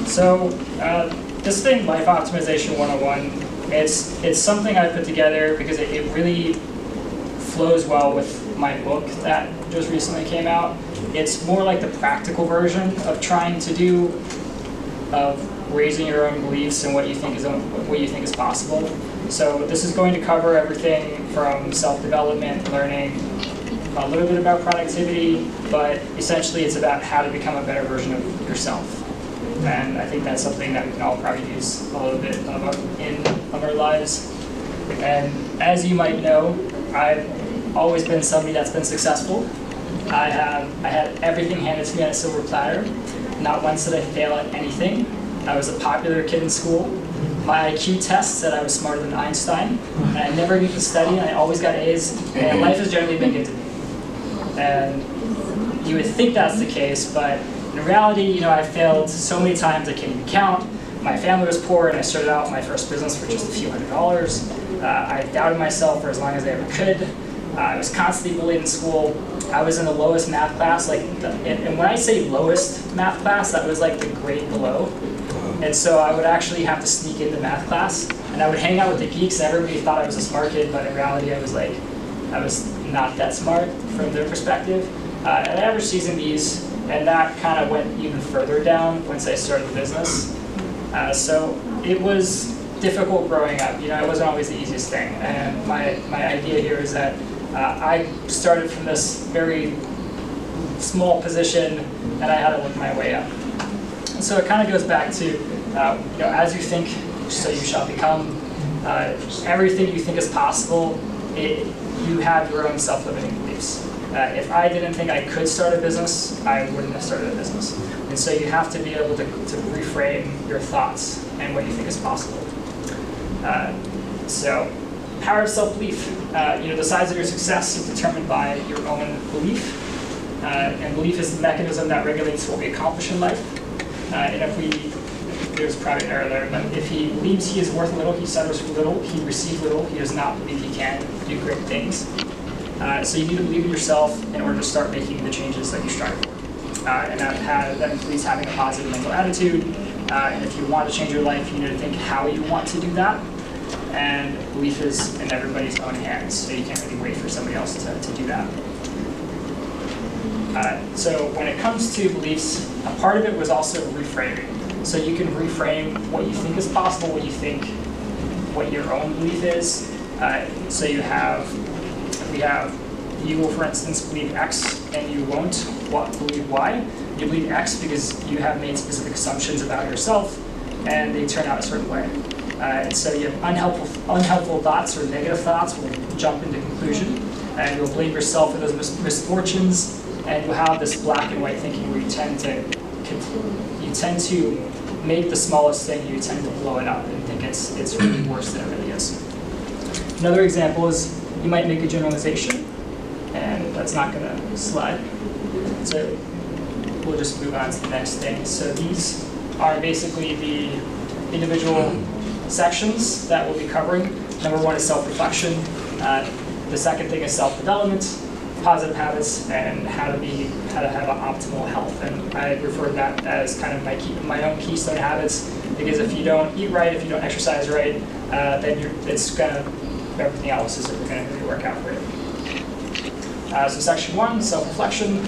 So this thing, Life Optimization 101, it's something I put together because it really flows well with my book that just recently came out. It's more like the practical version of trying to do, of raising your own beliefs and what you think is possible. So this is going to cover everything from self-development, learning, a little bit about productivity, but essentially it's about how to become a better version of yourself. And I think that's something that we can all probably use a little bit of our lives. And as you might know, I've always been somebody that's been successful. I had everything handed to me on a silver platter. Not once did I fail at anything. I was a popular kid in school. My IQ test said I was smarter than Einstein, and I never needed to study, and I always got A's, and life has generally been good to me. And you would think that's the case, but in reality, I failed so many times I can't even count. My family was poor, and I started out my first business for just a few $100s. I doubted myself for as long as I ever could. I was constantly bullied in school. I was in the lowest math class, and when I say lowest math class, that was like the grade below. And so I would actually have to sneak into math class, and I would hang out with the geeks. Everybody thought I was a smart kid, but in reality, I was not that smart from their perspective. And I averaged C's and B's, and that kind of went even further down once I started the business. So it was difficult growing up. It wasn't always the easiest thing. And my idea here is that I started from this very small position, and I had to work my way up. And so it kind of goes back to, as you think, so you shall become. Everything you think is possible, you have your own self-limiting beliefs. If I didn't think I could start a business, I wouldn't have started a business. And so you have to be able to reframe your thoughts and what you think is possible. So, power of self-belief. The size of your success is determined by your own belief. And belief is the mechanism that regulates what we accomplish in life. And there's probably an error there, but if he believes he is worth little, he settles for little, he receives little, he does not believe he can do great things. So you need to believe in yourself in order to start making the changes that you strive for. And that includes having a positive mental attitude. And if you want to change your life, you need to think how you want to do that. And belief is in everybody's own hands, so you can't really wait for somebody else to do that. So when it comes to beliefs, a part of it was also reframing. So you can reframe what you think is possible, what your own belief is. So you will, for instance, believe X and you won't believe Y. You believe X because you have made specific assumptions about yourself and they turn out a certain way. And so you have unhelpful thoughts or negative thoughts will jump into conclusion, and you'll blame yourself for those misfortunes, and you'll have this black and white thinking where you tend to make the smallest thing, you tend to blow it up and think it's really worse than it really is. Another example is you might make a generalization, and that's not going to slide. So we'll just move on to the next thing. So these are basically the individual sections that we'll be covering. Number one is self-reflection. The second thing is self-development, positive habits, and how to have an optimal health. And I refer to that as kind of my own keystone habits, because if you don't eat right, if you don't exercise right, then everything else isn't going to really work out for you. So section one, self-reflection.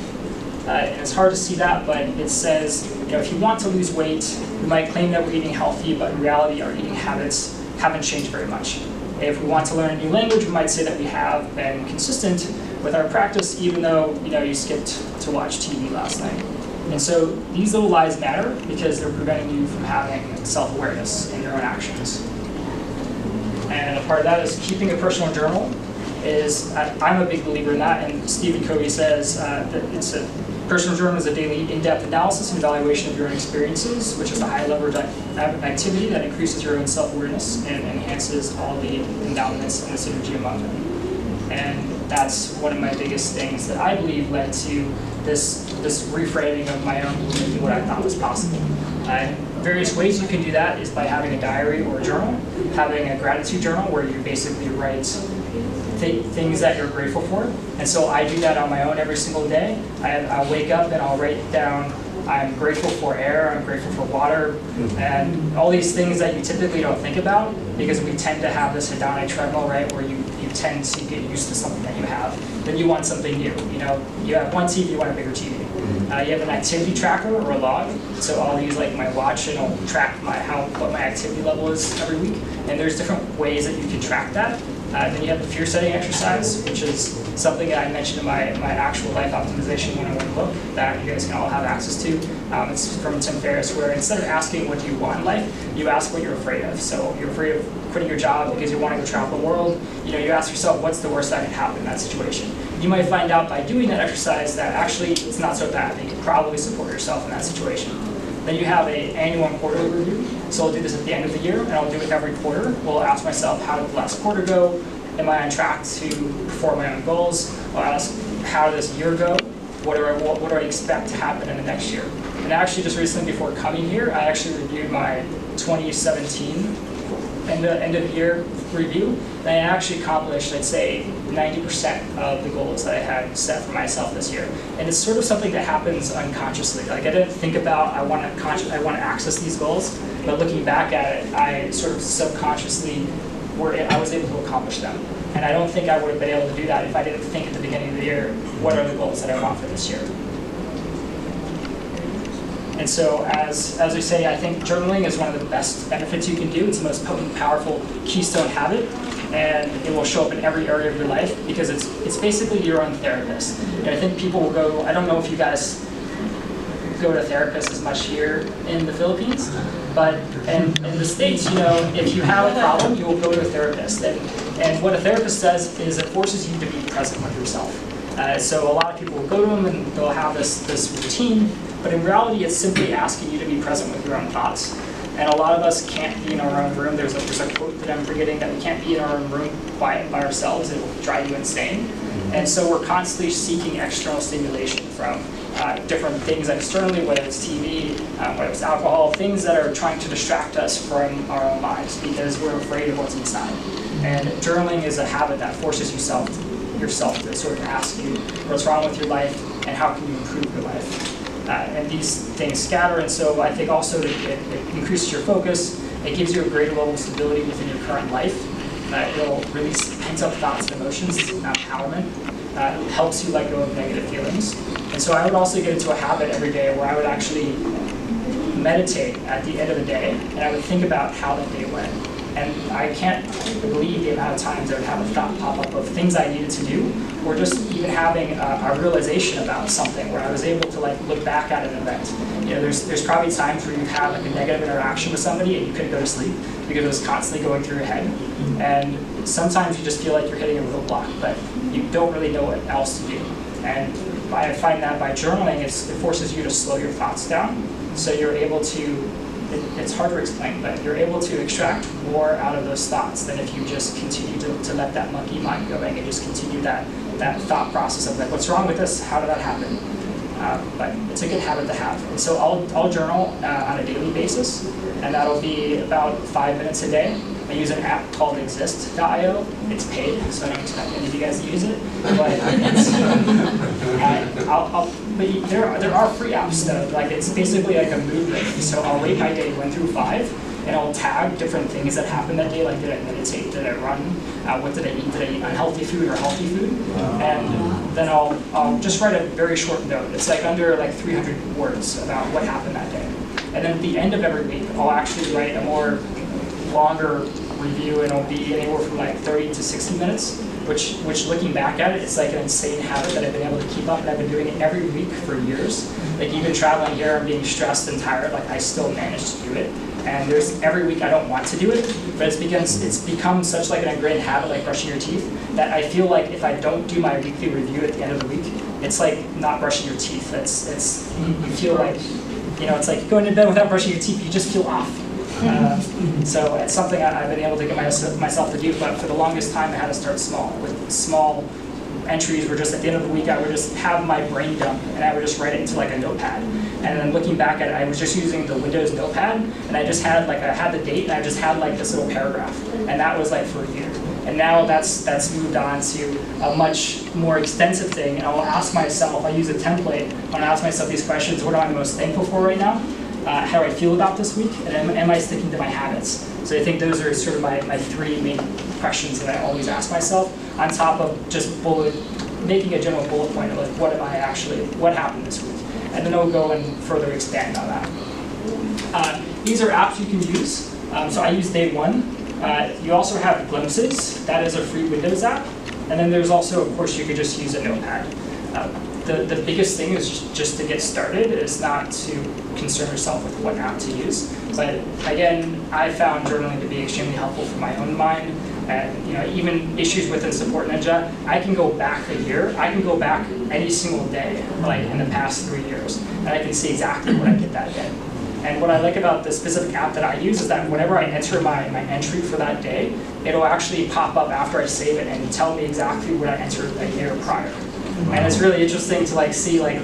And it's hard to see that, but it says, if you want to lose weight, we might claim that we're eating healthy, but in reality, our eating habits haven't changed very much. If we want to learn a new language, we might say that we have been consistent with our practice, even though you skipped to watch TV last night. And so these little lies matter because they're preventing you from having self-awareness in your own actions. And a part of that is keeping a personal journal. I'm a big believer in that, and Stephen Covey says that personal journal is a daily in-depth analysis and evaluation of your own experiences, which is a high-level activity that increases your own self-awareness and enhances all the endowments and the synergy among them. And that's one of my biggest things that I believe led to this reframing of my own belief in what I thought was possible. Various ways you can do that is by having a diary or a journal, having a gratitude journal where you basically write things that you're grateful for. And so I do that on my own every single day. I'll wake up and I'll write down I'm grateful for air, I'm grateful for water, and all these things that you typically don't think about because we tend to have this hedonic treadmill, right, where you tend to get used to something that you have. Then you want something new. You know, you have one TV, you want a bigger TV. You have an activity tracker or a log, so I'll use like my watch and I'll track what my activity level is every week. And there's different ways that you can track that. Then you have the fear setting exercise, which is something that I mentioned in my actual life optimization 101 book that you guys can all have access to. It's from Tim Ferriss, where instead of asking what do you want in life, you ask what you're afraid of. So you're afraid of quitting your job because you want to go travel the world. You know, you ask yourself, what's the worst that can happen in that situation? You might find out by doing that exercise that actually it's not so bad. You can probably support yourself in that situation. Then you have an annual and quarterly review. So I'll do this at the end of the year, and I'll do it every quarter. We'll ask myself, how did the last quarter go? Am I on track to perform my own goals? I'll ask, how did this year go? What do I expect to happen in the next year? And actually, just recently before coming here, I actually reviewed my 2017 end of year review, and I actually accomplished, I'd say, 90% of the goals that I had set for myself this year. And it's sort of something that happens unconsciously. Like I didn't think about I want to access these goals, but looking back at it, I sort of subconsciously I was able to accomplish them. And I don't think I would have been able to do that if I didn't think at the beginning of the year, what are the goals that I want for this year? And so as we say, I think journaling is one of the best benefits you can do. It's the most potent, powerful keystone habit, and it will show up in every area of your life because it's basically your own therapist. And I think people will go, I don't know if you guys go to therapists as much here in the Philippines, but in the States, you know, if you have a problem, you will go to a therapist. And what a therapist does is it forces you to be present with yourself. So a lot of people will go to them and they'll have this routine, but in reality, it's simply asking you to be present with your own thoughts. And a lot of us can't be in our own room. There's a quote that I'm forgetting that we can't be in our own room quiet by ourselves. It will drive you insane. And so we're constantly seeking external stimulation from different things externally, whether it's TV, whether it's alcohol, things that are trying to distract us from our own lives because we're afraid of what's inside. And journaling is a habit that forces yourself to sort of ask you what's wrong with your life and how can you improve your life. And these things scatter, and so I think also it increases your focus, it gives you a greater level of stability within your current life, it'll release pent-up thoughts and emotions, empowerment, it helps you let go of negative feelings. And so I would also get into a habit every day where I would actually meditate at the end of the day, and I would think about how the day went. And I can't believe the amount of times I would have a thought pop up of things I needed to do, or just even having a realization about something where I was able to like look back at an event. You know, there's probably times where you've had like a negative interaction with somebody and you couldn't go to sleep because it was constantly going through your head. And sometimes you just feel like you're hitting a roadblock, but you don't really know what else to do. And I find that by journaling, it forces you to slow your thoughts down, so you're able to. It's hard to explain, but you're able to extract more out of those thoughts than if you just continue to let that monkey mind going and just continue that thought process of like, what's wrong with this? How did that happen? But it's a good habit to have. And so I'll journal on a daily basis, and that'll be about 5 minutes a day. I use an app called exist.io. It's paid, so I don't expect any of you guys to use it. But there are free apps though. Like it's basically like a mood rating. So I'll rate my day 1 through 5, and I'll tag different things that happened that day. Like did I meditate? Did I run? What did I eat? Did I eat unhealthy food or healthy food? And then I'll just write a very short note. It's like under like 300 words about what happened that day. And then at the end of every week, I'll actually write a more longer review, and it'll be anywhere from like 30 to 60 minutes, which looking back at it, it's like an insane habit that I've been able to keep up, and I've been doing it every week for years. Like even traveling here and being stressed and tired, like I still manage to do it. And there's every week I don't want to do it, but it's become such like an ingrained habit, like brushing your teeth, that I feel like if I don't do my weekly review at the end of the week, it's like not brushing your teeth. You feel like, you know, it's like going to bed without brushing your teeth, you just feel off. So it's something I've been able to get myself to do, but for the longest time I had to start small. With small entries were just at the end of the week, I would just have my brain dump and I would just write it into like a notepad. And then looking back at it, I was just using the Windows notepad, and I just had I had the date, and I just had like this little paragraph, and that was like for a year. And now that's moved on to a much more extensive thing, and I'll ask myself, I use a template, I'll ask myself these questions: what am I most thankful for right now? How do I feel about this week? And am I sticking to my habits? So I think those are sort of my three main questions that I always ask myself, on top of just making a general bullet point of like, what happened this week? And then I'll go and further expand on that. These are apps you can use. So I use Day One. You also have Glimpses. That is a free Windows app. And then there's also, of course, you could just use a notepad. The biggest thing is just to get started, is not to concern yourself with what app to use. But again, I found journaling to be extremely helpful for my own mind. And even issues within Support Ninja, I can go back a year. I can go back any single day, like in the past 3 years, and I can see exactly what I did that day. And what I like about the specific app that I use is that whenever I enter my entry for that day, it'll actually pop up after I save it and tell me exactly what I entered a year prior. And it's really interesting to like see, like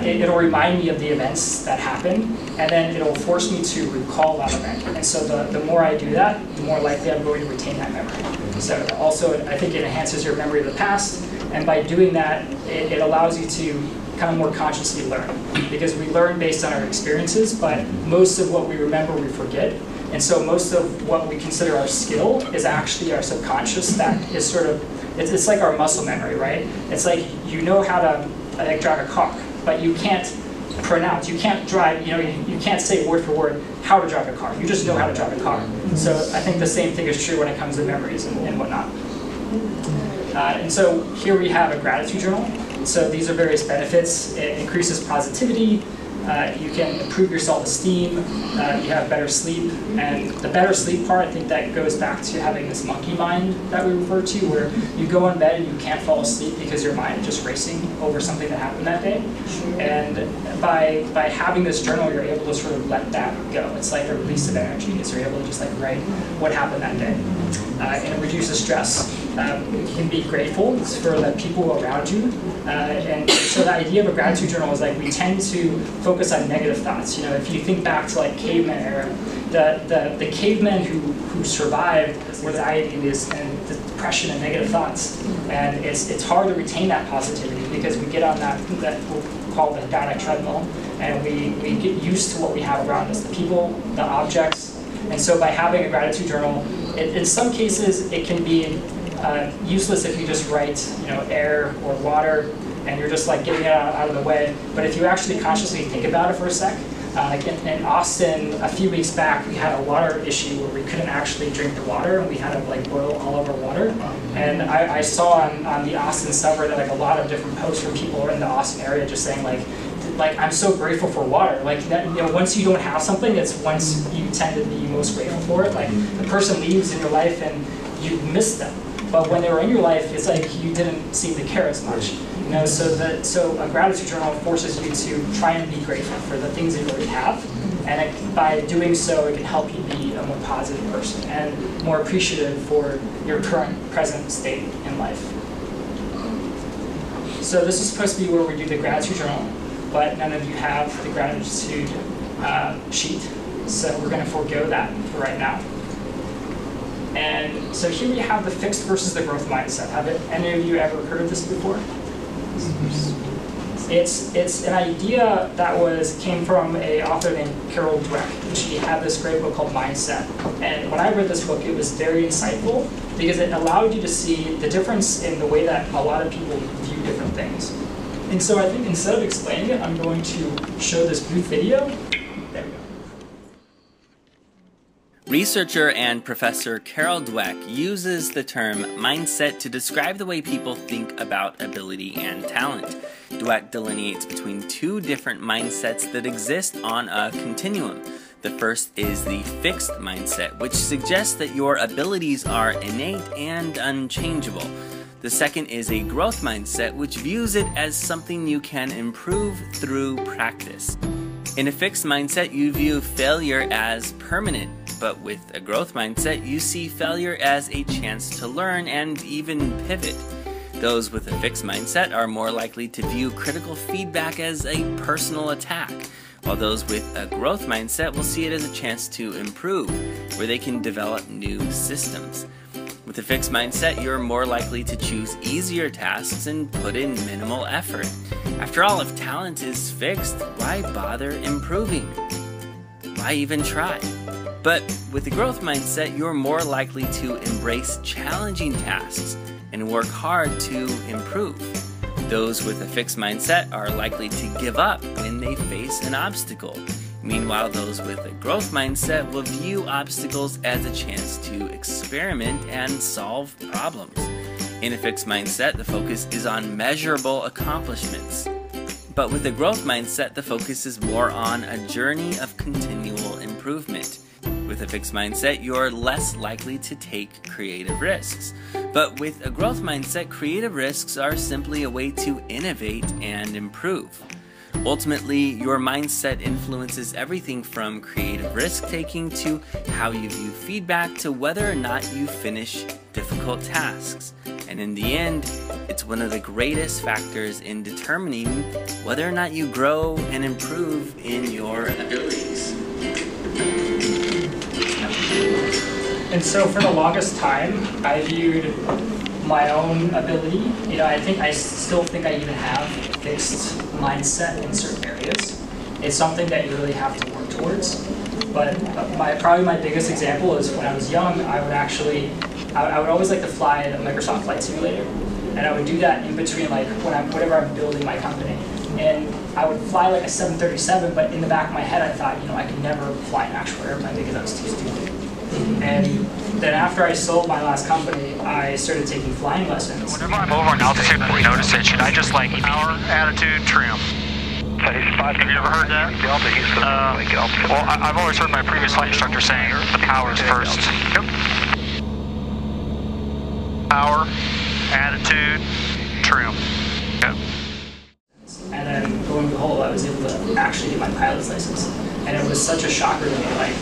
it'll remind me of the events that happened, and then it'll force me to recall that event. And so the more I do that, the more likely I'm going to retain that memory. So also, I think it enhances your memory of the past, and by doing that, it allows you to kind of more consciously learn. Because we learn based on our experiences, but most of what we remember we forget. And so most of what we consider our skill is actually our subconscious that is sort of, it's like our muscle memory, right? It's like you know how to drive a car, but you can't pronounce, you can't drive, you can't say word for word how to drive a car. You just know how to drive a car. So I think the same thing is true when it comes to memories and whatnot. And so here we have a gratitude journal. So these are various benefits. It increases positivity. You can improve your self-esteem. You have better sleep. And the better sleep part, I think that goes back to having this monkey mind that we refer to, where you go in bed and you can't fall asleep because your mind is just racing over something that happened that day. And by having this journal, you're able to sort of let that go. It's like a release of energy. So you're able to just like write what happened that day. And it reduces stress. You can be grateful for the people around you. And so the idea of a gratitude journal is like we tend to focus on negative thoughts. If you think back to like caveman era, the cavemen who survived with anxiety and depression and negative thoughts. And it's hard to retain that positivity because we get on that we'll call the hedonic treadmill, and we get used to what we have around us, the people, the objects. And so by having a gratitude journal, in some cases it can be useless if you just write, air or water, and you're just like getting it out of the way. But if you actually consciously think about it for a sec, like in Austin a few weeks back, we had a water issue where we couldn't actually drink the water, and we had to like boil all of our water. And I saw on the Austin subreddit like a lot of different posts from people in the Austin area just saying like I'm so grateful for water. Like that, once you don't have something, it's once you tend to be most grateful for it. Like the person leaves in your life and you miss them. But when they were in your life, it's like you didn't seem to care as much. So a gratitude journal forces you to try and be grateful for the things that you already have, and by doing so, it can help you be a more positive person and more appreciative for your current present state in life. So this is supposed to be where we do the gratitude journal, but none of you have the gratitude sheet, so we're going to forego that for right now. And so here we have the fixed versus the growth mindset. Have any of you ever heard of this before? It's an idea that came from an author named Carol Dweck, and she had this great book called Mindset. And when I read this book, it was very insightful because it allowed you to see the difference in the way that a lot of people view different things. And so I think instead of explaining it, I'm going to show this brief video. There we go. Researcher and professor Carol Dweck uses the term mindset to describe the way people think about ability and talent. Dweck delineates between two different mindsets that exist on a continuum. The first is the fixed mindset, which suggests that your abilities are innate and unchangeable. The second is a growth mindset, which views it as something you can improve through practice. In a fixed mindset, you view failure as permanent, but with a growth mindset, you see failure as a chance to learn and even pivot. Those with a fixed mindset are more likely to view critical feedback as a personal attack, while those with a growth mindset will see it as a chance to improve, where they can develop new systems. With a fixed mindset, you're more likely to choose easier tasks and put in minimal effort. After all, if talent is fixed, why bother improving? Why even try? But with a growth mindset, you're more likely to embrace challenging tasks and work hard to improve. Those with a fixed mindset are likely to give up when they face an obstacle. Meanwhile, those with a growth mindset will view obstacles as a chance to experiment and solve problems. In a fixed mindset, the focus is on measurable accomplishments. But with a growth mindset, the focus is more on a journey of continual improvement. With a fixed mindset, you're less likely to take creative risks. But with a growth mindset, creative risks are simply a way to innovate and improve. Ultimately, your mindset influences everything from creative risk-taking to how you view feedback to whether or not you finish difficult tasks. And in the end, it's one of the greatest factors in determining whether or not you grow and improve in your abilities. And so for the longest time, I viewed my own ability, I still think I even have fixed mindset in certain areas. It's something that you really have to work towards. But probably my biggest example is when I was young, I would always like to fly the Microsoft Flight Simulator. And I would do that in between, like, whenever I'm building my company. And I would fly like a 737, but in the back of my head I thought, I could never fly an actual airplane because I was too stupid. And then after I sold my last company, I started taking flying lessons. Whenever I'm over an altitude and notice it, should I just like power, attitude, trim? Have you ever heard that? Well, I've always heard my previous flight instructor saying the power is first. Yep. Power, attitude, trim. Yep. And then, lo and behold, I was able to actually get my pilot's license. And it was such a shocker to me, like,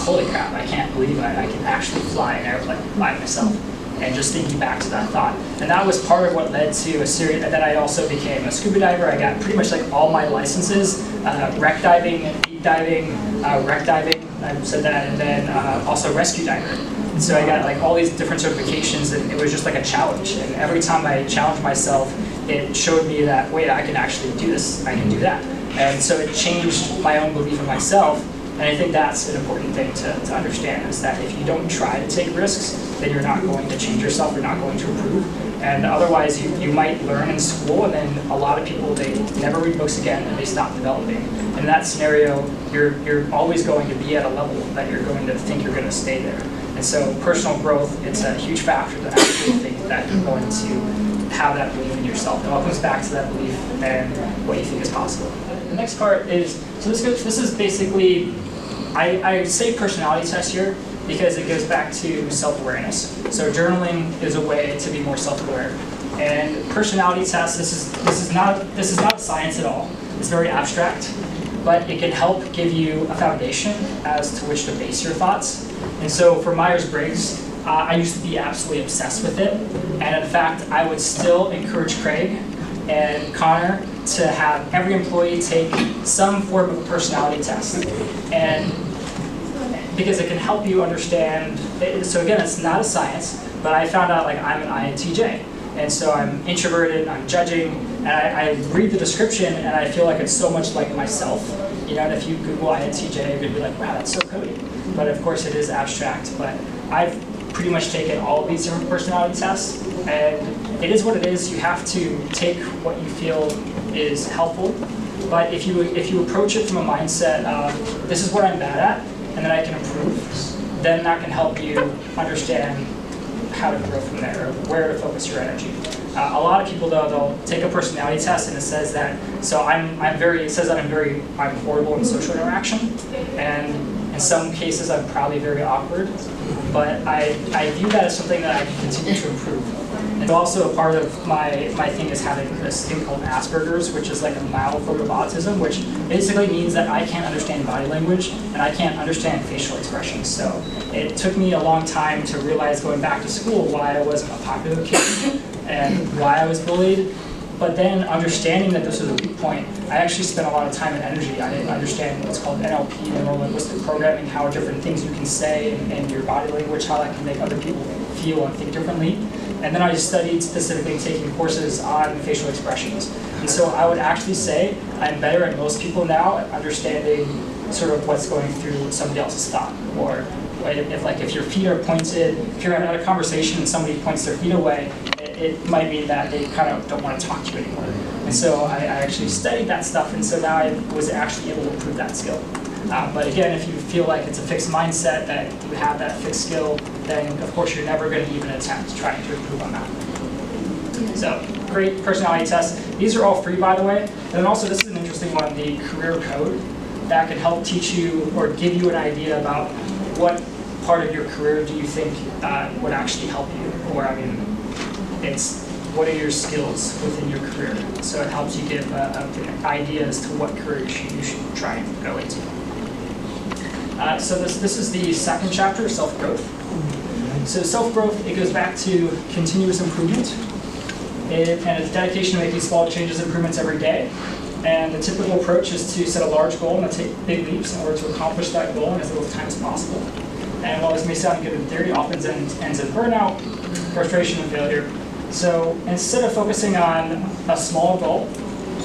holy crap, I can't believe I can actually fly an airplane by myself. And just thinking back to that thought. And that was part of what led to a series, and then I also became a scuba diver. I got pretty much like all my licenses, wreck diving, deep diving, wreck diving, I said that, and then also rescue diver. And so I got like all these different certifications, and it was just like a challenge. And every time I challenged myself, it showed me that, wait, I can actually do this, I can do that. And so it changed my own belief in myself. And I think that's an important thing to understand, is that if you don't try to take risks, then you're not going to change yourself, you're not going to improve. And otherwise, you might learn in school, and then a lot of people, they never read books again, and they stop developing. In that scenario, you're always going to be at a level that you're going to think you're going to stay there. And so personal growth, it's a huge factor to actually think that you're going to have that belief in yourself. It all comes back to that belief and what you think is possible. The next part is, so this is basically, I say personality test here because it goes back to self-awareness. So journaling is a way to be more self-aware. And personality test, this is not science at all. It's very abstract, but it can help give you a foundation as to which to base your thoughts. And so for Myers-Briggs, I used to be absolutely obsessed with it. And in fact, I would still encourage Craig and Connor to have every employee take some form of a personality test. And because it can help you understand, so again, it's not a science, but I found out like I'm an INTJ. And so I'm introverted, I'm judging, and I read the description and I feel like it's so much like myself. And if you Google INTJ, you're gonna be like, wow, that's so coding. But of course it is abstract, but I've pretty much taken all of these different personality tests, and it is what it is. You have to take what you feel is helpful, but if you approach it from a mindset of, this is what I'm bad at, and then I can improve, then that can help you understand how to grow from there, or where to focus your energy. A lot of people though, they'll take a personality test and it says that, so I'm horrible in social interaction, and in some cases I'm probably very awkward, but I view that as something that I can continue to improve. And also a part of my thing is having this thing called Asperger's, which is like a mild form of autism, which basically means that I can't understand body language and I can't understand facial expressions. So it took me a long time to realize, going back to school, why I wasn't a popular kid and why I was bullied. But then understanding that this was a weak point, I actually spent a lot of time and energy. I didn't understand what's called NLP, neuro-linguistic programming, how different things you can say and your body language, how that can make other people feel and think differently. And then I studied specifically taking courses on facial expressions. And so I would actually say I'm better at most people now at understanding sort of what's going through somebody else's thought. Or if your feet are pointed, if you're having a conversation and somebody points their feet away, it might mean that they kind of don't want to talk to you anymore. And so I actually studied that stuff, and so now I was actually able to improve that skill. But again, if you feel like it's a fixed mindset, that you have that fixed skill, then of course you're never going to even attempt trying to improve on that. So, great personality tests. These are all free, by the way. And then also, this is an interesting one, the career code, that can help teach you or give you an idea about what part of your career do you think would actually help you. Or, I mean, it's what are your skills within your career. So it helps you give an idea as to what career you should try and go into. So this is the second chapter, self-growth. So self-growth, it goes back to continuous improvement. And it's dedication to making small changes, improvements every day. And the typical approach is to set a large goal and take big leaps in order to accomplish that goal in as little time as possible. And while this may sound good in theory, it often ends in burnout, frustration, and failure. So instead of focusing on a small goal,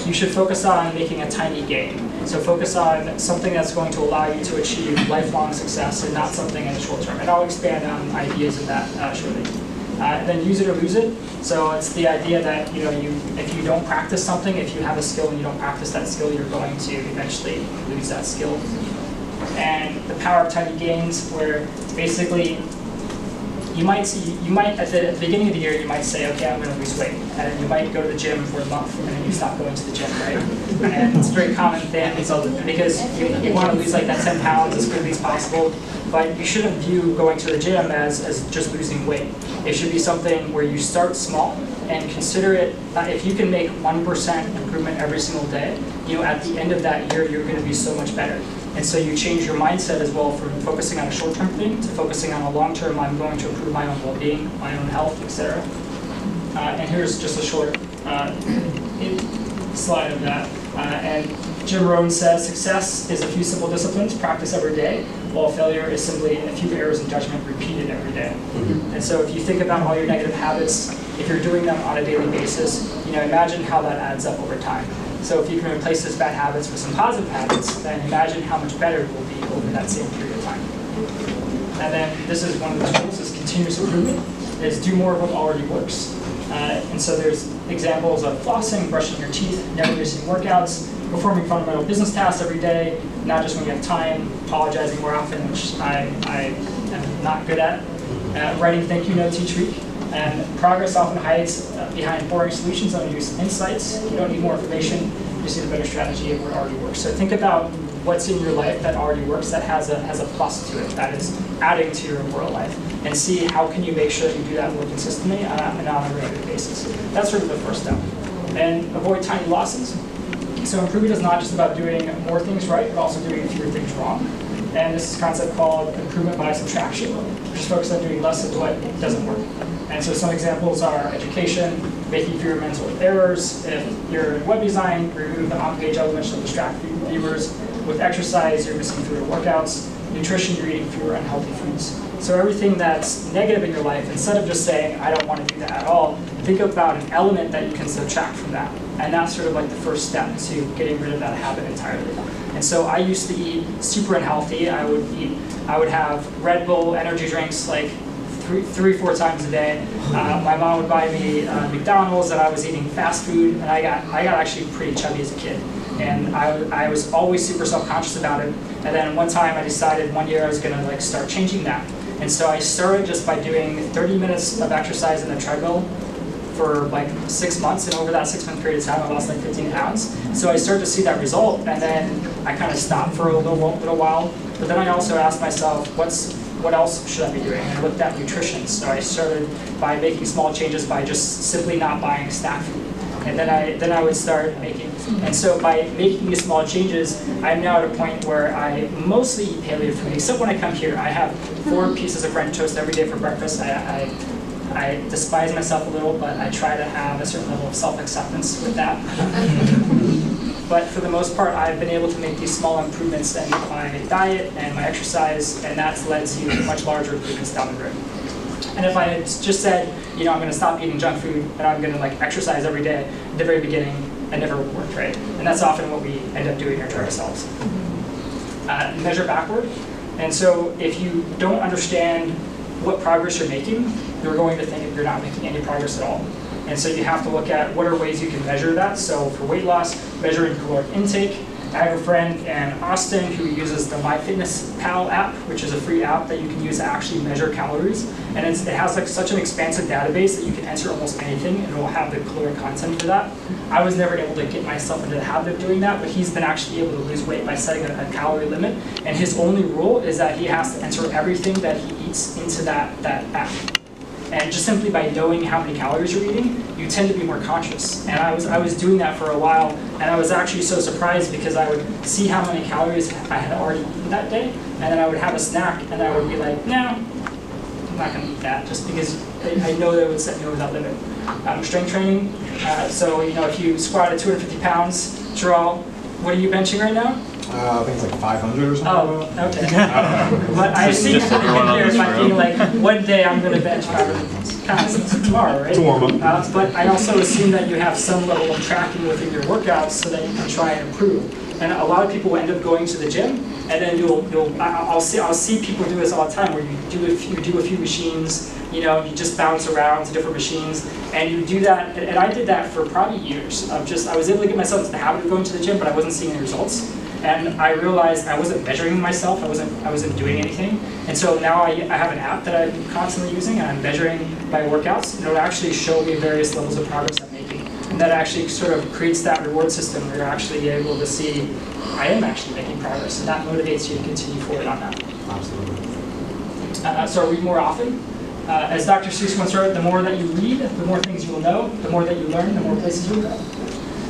you should focus on making a tiny gain. So focus on something that's going to allow you to achieve lifelong success and not something in the short term. And I'll expand on ideas of that shortly. Then use it or lose it. So it's the idea that if you don't practice something, if you have a skill and you don't practice that skill, you're going to eventually lose that skill. And the power of tiny gains, where basically you might at the beginning of the year you might say, okay, I'm going to lose weight, and you might go to the gym for a month and then you stop going to the gym, right? And it's a very common thing because you want to lose like that 10 pounds as quickly as possible. But you shouldn't view going to the gym as just losing weight. It should be something where you start small and consider it, if you can make 1% improvement every single day, at the end of that year, you're going to be so much better. And so you change your mindset as well from focusing on a short-term thing to focusing on a long-term, I'm going to improve my own well-being, my own health, etc. And here's just a short slide of that. And Jim Rohn says, success is a few simple disciplines practiced every day, while failure is simply a few errors in judgment repeated every day. And so if you think about all your negative habits, if you're doing them on a daily basis, imagine how that adds up over time. So if you can replace those bad habits with some positive habits, then imagine how much better it will be over that same period of time. And then this is one of the tools, is continuous improvement, is do more of what already works. And so there's examples of flossing, brushing your teeth, never missing workouts, performing fundamental business tasks every day, not just when you have time, apologizing more often, which I am not good at, writing thank you notes each week. And progress often hides behind boring solutions and unused insights. You don't need more information, you just need a better strategy of what already works. So think about what's in your life that already works, that has a plus to it, that is adding to your overall life. And see how can you make sure you do that more consistently and on a regular basis. That's sort of the first step. And avoid tiny losses. So improving is not just about doing more things right, but also doing fewer things wrong. And this is a concept called improvement by subtraction, which is focused on doing less of what doesn't work. And so some examples are education, making fewer mental errors. If you're in web design, remove the on-page elements that distract viewers. With exercise, you're missing fewer workouts. Nutrition, you're eating fewer unhealthy foods. So everything that's negative in your life, instead of just saying, I don't want to do that at all, think about an element that you can subtract from that. And that's sort of like the first step to getting rid of that habit entirely. And so I used to eat super unhealthy. I would have Red Bull energy drinks like three, 4 times a day. My mom would buy me McDonald's, and I was eating fast food, and I got actually pretty chubby as a kid. And I was always super self-conscious about it. And then one time I decided one year I was gonna start changing that. And so I started just by doing 30 minutes of exercise in the treadmill for 6 months, and over that 6-month period of time I lost 15 pounds. So I started to see that result, and then I kind of stopped for a little while. But then I also asked myself, what else should I be doing? And I looked at nutrition. So I started by making small changes by just simply not buying snack food. And then I would start making, and so by making these small changes, I'm now at a point where I mostly eat paleo food, except when I come here. I have 4 pieces of French toast every day for breakfast. I I despise myself a little, but I try to have a certain level of self-acceptance with that. But for the most part, I've been able to make these small improvements in my diet and my exercise, and that's led to much larger improvements down the road. And if I had just said, you know, I'm going to stop eating junk food and I'm going to like exercise every day at the very beginning, it never worked, right? And that's often what we end up doing here to ourselves. Measure backward. And so if you don't understand what progress you're making, you're going to think you're not making any progress at all. And so you have to look at what are ways you can measure that. So for weight loss, measuring caloric intake. I have a friend in Austin who uses the MyFitnessPal app, which is a free app that you can use to actually measure calories. And it has like such an expansive database that you can enter almost anything and it will have the caloric content for that. I was never able to get myself into the habit of doing that, but he's been actually able to lose weight by setting a calorie limit. And his only rule is that he has to enter everything that he eats into that app. And just simply by knowing how many calories you're eating, you tend to be more conscious. And I was doing that for a while, and I was actually so surprised because I would see how many calories I had already eaten that day, and then I would have a snack, and I would be like, no, I'm not going to eat that, just because I know that it would set me over that limit. Strength training, so you know, if you squat at 250 pounds, Jarrell, what are you benching right now? I think it's like 500 or something. Oh, okay. But I see if I feel like one day I'm going to bench 500 pounds tomorrow, right? To warm up. But I also assume that you have some level of tracking within your workouts so that you can try and improve. And a lot of people end up going to the gym, and then I'll see people do this all the time, where you do a few machines, you know, you just bounce around to different machines, and you do that. And I did that for probably years. I was able to get myself into the habit of going to the gym, but I wasn't seeing any results. And I realized I wasn't measuring myself, I wasn't doing anything. And so now I have an app that I'm constantly using, and I'm measuring my workouts, and it'll actually show me various levels of progress I'm making. And that actually sort of creates that reward system where you're actually able to see, I am actually making progress, and that motivates you to continue forward on that. Absolutely. So read more often. As Dr. Seuss once wrote, the more that you read, the more things you will know, the more that you learn, the more places you'll go.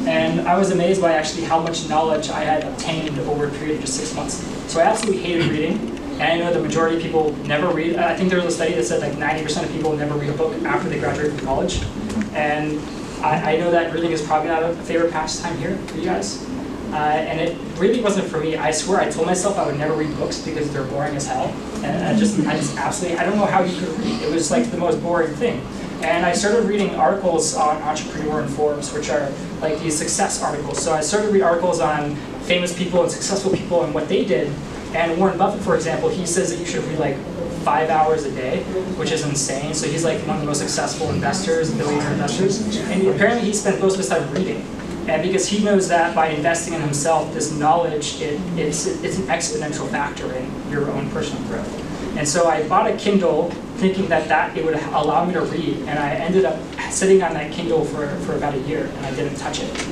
And I was amazed by actually how much knowledge I had obtained over a period of just 6 months. So I absolutely hated reading, and I know the majority of people never read. I think there was a study that said like 90% of people never read a book after they graduate from college. And I know that reading is probably not a favorite pastime here for you guys. And it really wasn't for me. I swear I told myself I would never read books because they're boring as hell. And I just absolutely, I don't know how you could read. It was like the most boring thing. And I started reading articles on Entrepreneur and Forbes, which are like these success articles. So I started to read articles on famous people and successful people and what they did. And Warren Buffett, for example, he says that you should read like 5 hours a day, which is insane. So he's like one of the most successful investors, billionaire investors. And apparently he spent most of his time reading. And because he knows that by investing in himself, this knowledge, it's an exponential factor in your own personal growth. And so I bought a Kindle thinking that it would allow me to read, and I ended up sitting on that Kindle for about a year, and I didn't touch it.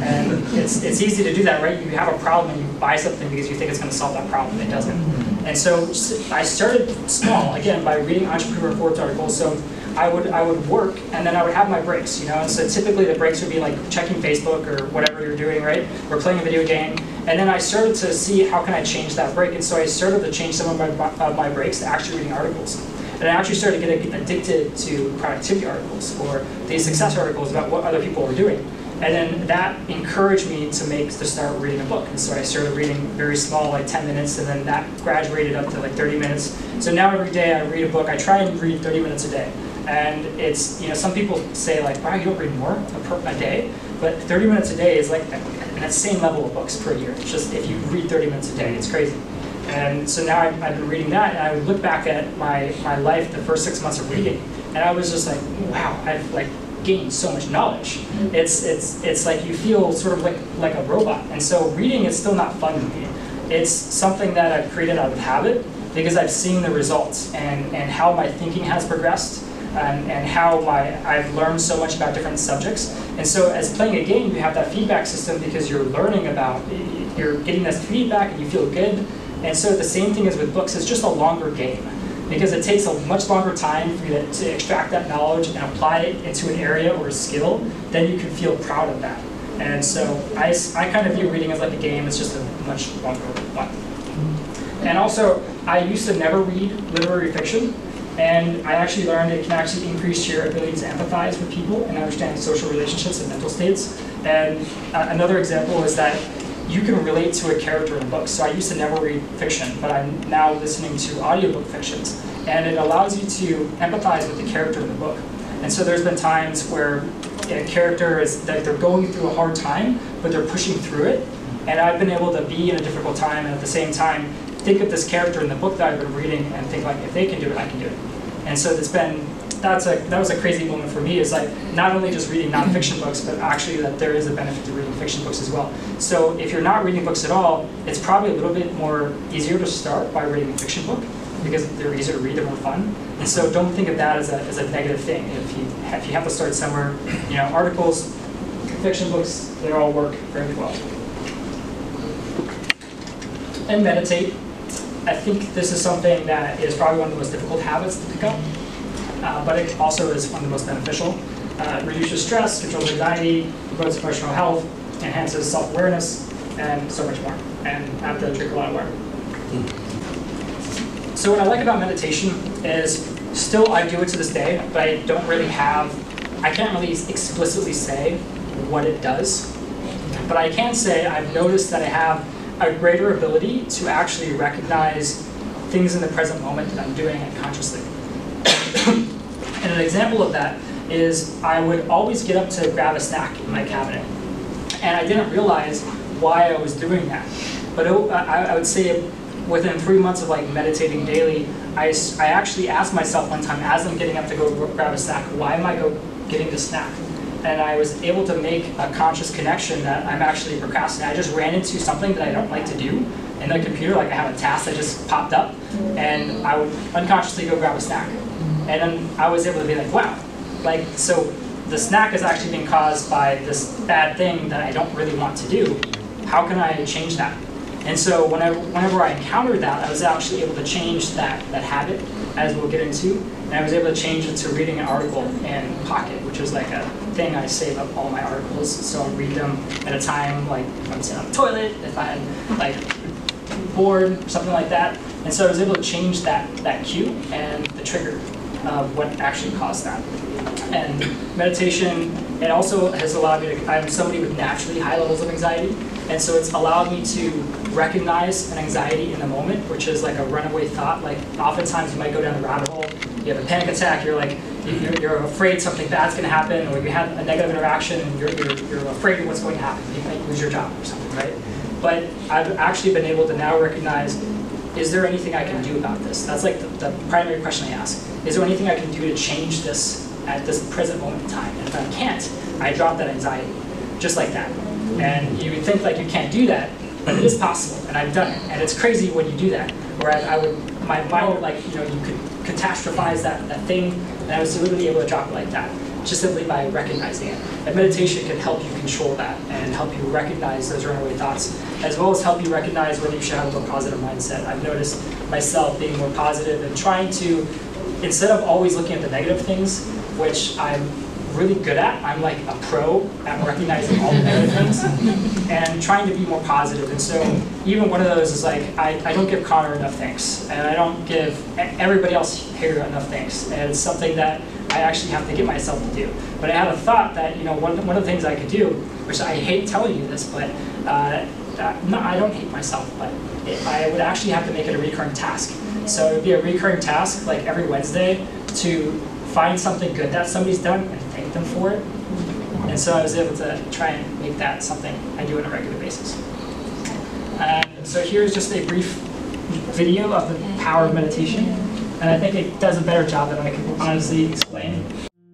And it's easy to do that, right? You have a problem and you buy something because you think it's going to solve that problem. It doesn't. And so I started small, again, by reading Entrepreneur Forbes articles. So I would work, and then I would have my breaks, you know. And so typically the breaks would be like checking Facebook or whatever you're doing, right? Or playing a video game. And then I started to see how can I change that break. And so I started to change some of my breaks to actually reading articles. And I actually started to get addicted to productivity articles or these success articles about what other people were doing. And then that encouraged me to start reading a book. And so I started reading very small, like 10 minutes, and then that graduated up to like 30 minutes. So now every day I read a book. I try and read 30 minutes a day. And it's, you know, some people say like, wow, you don't read more a day? But 30 minutes a day is like an insane level of books per year. It's just, if you read 30 minutes a day, it's crazy. And so now I've been reading that, and I would look back at my life, the first 6 months of reading, and I was just like, wow, I've like gained so much knowledge. It's like you feel sort of like a robot. And so reading is still not fun to me. It's something that I've created out of habit because I've seen the results and how my thinking has progressed. And how I've learned so much about different subjects. And so as playing a game, you have that feedback system because you're learning about, you're getting this feedback and you feel good. And so the same thing is with books, it's just a longer game because it takes a much longer time for you to extract that knowledge and apply it into an area or a skill, then you can feel proud of that. And so I kind of view reading as like a game, it's just a much longer one. And also, I used to never read literary fiction. And I actually learned it can actually increase your ability to empathize with people and understand social relationships and mental states. And another example is that you can relate to a character in a book. So I used to never read fiction, but I'm now listening to audiobook fictions. And it allows you to empathize with the character in the book. And so there's been times where a character is like they're going through a hard time, but they're pushing through it. And I've been able to be in a difficult time and at the same time think of this character in the book that I've been reading and think like, if they can do it, I can do it. And so that was a crazy moment for me, is like not only just reading nonfiction books, but actually that there is a benefit to reading fiction books as well. So if you're not reading books at all, it's probably a little bit more easier to start by reading a fiction book because they're easier to read, they're more fun. And so don't think of that as a negative thing. If you have to start somewhere, articles, fiction books, they all work very well. And meditate. I think this is something that is probably one of the most difficult habits to pick up, but it also is one of the most beneficial. It reduces stress, controls anxiety, promotes emotional health, enhances self-awareness, and so much more. And I have to drink a lot of water. So what I like about meditation is still I do it to this day, but I can't really explicitly say what it does. But I can say I've noticed that I have a greater ability to actually recognize things in the present moment that I'm doing unconsciously. And an example of that is I would always get up to grab a snack in my cabinet. And I didn't realize why I was doing that. But I would say within 3 months of meditating daily, I actually asked myself one time as I'm getting up to go grab a snack, why am I getting this snack? And I was able to make a conscious connection that I'm actually procrastinating. I just ran into something that I don't like to do in the computer, like I have a task that just popped up, and I would unconsciously go grab a snack. And then I was able to be like, wow, so the snack is actually being caused by this bad thing that I don't really want to do. How can I change that? And so whenever I encountered that, I was actually able to change that habit, as we'll get into. And I was able to change it to reading an article in Pocket, which is like a thing I save up all my articles. So I'll read them at a time, like if I'm sitting on the toilet, if I'm bored, something like that. And so I was able to change that cue and the trigger of what actually caused that. And meditation, it also has allowed me to, I'm somebody with naturally high levels of anxiety. And so it's allowed me to recognize an anxiety in the moment, which is like a runaway thought. Like oftentimes you might go down the rabbit hole, you have a panic attack, you're afraid something bad's going to happen, or you have a negative interaction and you're afraid of what's going to happen. You might lose your job or something, right? But I've actually been able to now recognize, is there anything I can do about this? That's like the primary question I ask. Is there anything I can do to change this at this present moment in time? And if I can't, I drop that anxiety, just like that. And you would think like you can't do that, but it is possible, and I've done it. And it's crazy when you do that. Whereas my mind would you could catastrophize that thing, and I was literally able to drop it like that, just simply by recognizing it. And meditation can help you control that and help you recognize those runaway thoughts, as well as help you recognize whether you should have a more positive mindset. I've noticed myself being more positive and trying to, instead of always looking at the negative things, which I'm really good at, I'm like a pro at recognizing all the negative things and trying to be more positive. And so even one of those is like, I don't give Connor enough thanks, and I don't give everybody else here enough thanks. And it's something that I actually have to get myself to do. But I had a thought that, one of the things I could do, which I hate telling you this, but no, I don't hate myself, but I would actually have to make it a recurring task. So it would be a recurring task, like every Wednesday, to find something good that somebody's done and thank them for it. And so I was able to try and make that something I do on a regular basis. So here's just a brief video of the power of meditation. And I think it does a better job than I can honestly explain.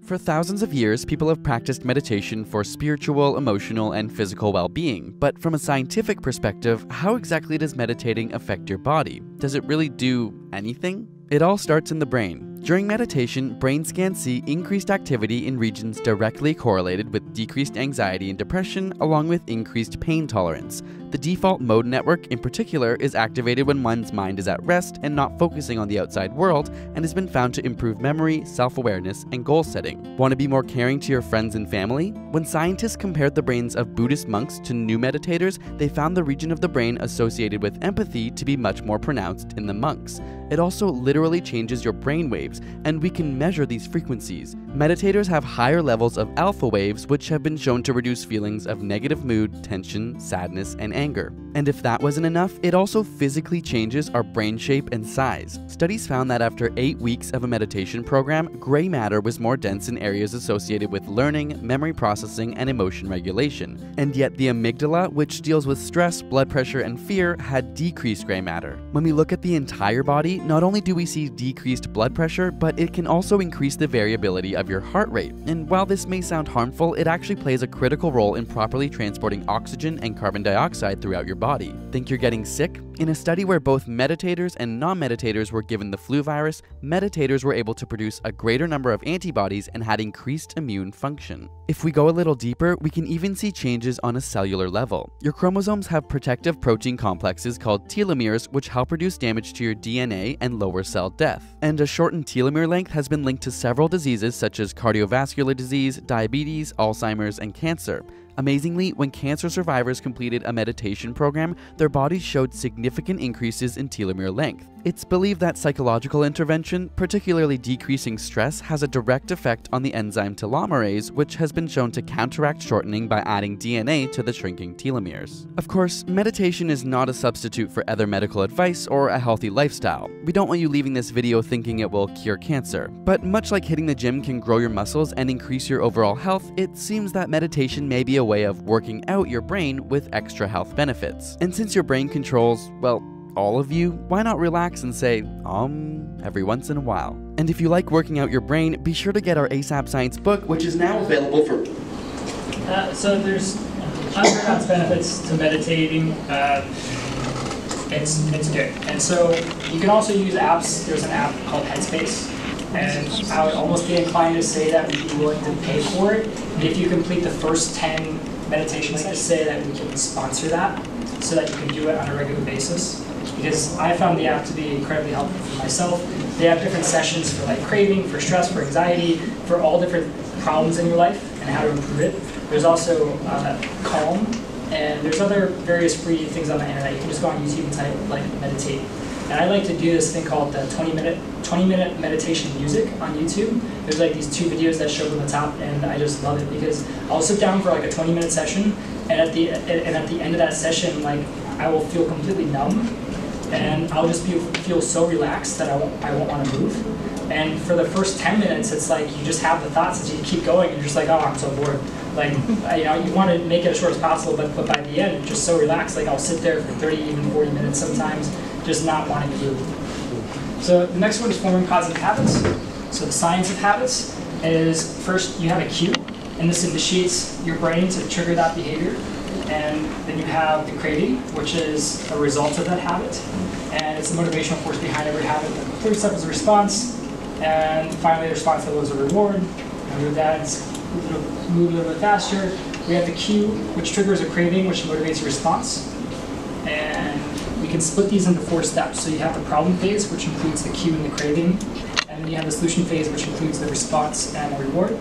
For thousands of years, people have practiced meditation for spiritual, emotional, and physical well-being. But from a scientific perspective, how exactly does meditating affect your body? Does it really do anything? It all starts in the brain. During meditation, brain scans see increased activity in regions directly correlated with decreased anxiety and depression, along with increased pain tolerance. The default mode network in particular is activated when one's mind is at rest and not focusing on the outside world, and has been found to improve memory, self-awareness, and goal setting. Want to be more caring to your friends and family? When scientists compared the brains of Buddhist monks to new meditators, they found the region of the brain associated with empathy to be much more pronounced in the monks. It also literally changes your brain waves, waves, and we can measure these frequencies. Meditators have higher levels of alpha waves, which have been shown to reduce feelings of negative mood, tension, sadness, and anger. And if that wasn't enough, it also physically changes our brain shape and size. Studies found that after 8 weeks of a meditation program, gray matter was more dense in areas associated with learning, memory processing, and emotion regulation. And yet the amygdala, which deals with stress, blood pressure, and fear, had decreased gray matter. When we look at the entire body, not only do we see decreased blood pressure, but it can also increase the variability of your heart rate. And while this may sound harmful, it actually plays a critical role in properly transporting oxygen and carbon dioxide throughout your body. Think you're getting sick? In a study where both meditators and non-meditators were given the flu virus, meditators were able to produce a greater number of antibodies and had increased immune function. If we go a little deeper, we can even see changes on a cellular level. Your chromosomes have protective protein complexes called telomeres, which help reduce damage to your DNA and lower cell death. And a shortened telomere length has been linked to several diseases such as cardiovascular disease, diabetes, Alzheimer's, and cancer. Amazingly, when cancer survivors completed a meditation program, their bodies showed significant increases in telomere length. It's believed that psychological intervention, particularly decreasing stress, has a direct effect on the enzyme telomerase, which has been shown to counteract shortening by adding DNA to the shrinking telomeres. Of course, meditation is not a substitute for other medical advice or a healthy lifestyle. We don't want you leaving this video thinking it will cure cancer. But much like hitting the gym can grow your muscles and increase your overall health, it seems that meditation may be a way of working out your brain with extra health benefits. And since your brain controls, well, all of you, why not relax and say, every once in a while? And if you like working out your brain, be sure to get our ASAP Science book, which is now available for... So there's unheard benefits to meditating. It's good. And so you can also use apps. There's an app called Headspace. And I would almost be inclined to say that we'd be willing to pay for it if you complete the first 10 meditations. I say that we can sponsor that so that you can do it on a regular basis. Because I found the app to be incredibly helpful for myself. They have different sessions for like craving, for stress, for anxiety, for all different problems in your life and how to improve it. There's also Calm, and there's other various free things on the internet. You can just go on YouTube and type like meditate. And I like to do this thing called the 20-minute meditation music on YouTube. There's like these 2 videos that show up on the top, and I just love it because I'll sit down for like a 20-minute session, and at the end of that session, like I will feel completely numb, and I'll just feel so relaxed that I won't want to move. And for the first 10 minutes, it's like you just have the thoughts as you keep going, and you're just like, oh, I'm so bored. Like, you want to make it as short as possible, but by the end, you're just so relaxed. Like I'll sit there for 30, even 40 minutes sometimes, just not wanting to move. So the next one is forming positive habits. So the science of habits is first you have a cue, and this initiates your brain to trigger that behavior. And then you have the craving, which is a result of that habit. And it's the motivational force behind every habit. The third step is the response. And finally, the response level is a reward. And with that, it's move a little bit faster. We have the cue, which triggers a craving, which motivates a response. And we can split these into 4 steps. So you have the problem phase, which includes the cue and the craving. And then you have the solution phase, which includes the response and the reward.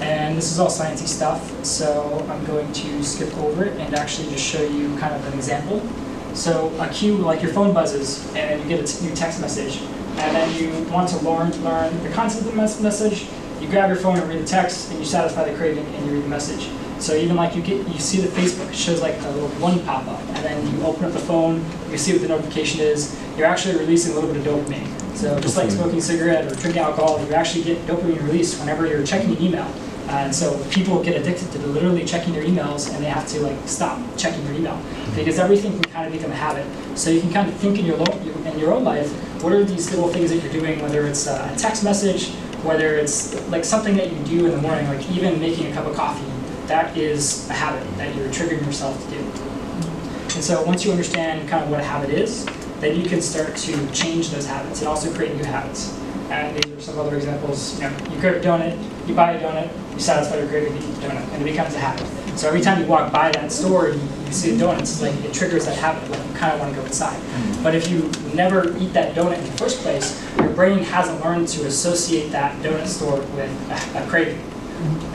And this is all sciencey stuff, so I'm going to skip over it and actually just show you kind of an example. So a cue, like your phone buzzes, and you get a new text message, and then you want to learn the content of the message. You grab your phone and read the text, and you satisfy the craving, and you read the message. So even like you see the Facebook, it shows like a little one pop up, and then you open up the phone, you see what the notification is. You're actually releasing a little bit of dopamine. So just like smoking a cigarette or drinking alcohol, you actually get dopamine released whenever you're checking an email. And so people get addicted to literally checking their emails, and they have to like stop checking their email because everything can kind of become a habit. So you can kind of think in your own life, what are these little things that you're doing, whether it's a text message, whether it's like something that you do in the morning, like even making a cup of coffee. That is a habit that you're triggering yourself to do. And so once you understand kind of what a habit is, then you can start to change those habits and also create new habits. And these are some other examples. You crave a donut, you buy a donut, you satisfy your craving, you eat the donut, and it becomes a habit. So every time you walk by that store and you see a donut, it's like it triggers that habit, like you kind of want to go inside. But if you never eat that donut in the first place, your brain hasn't learned to associate that donut store with a craving.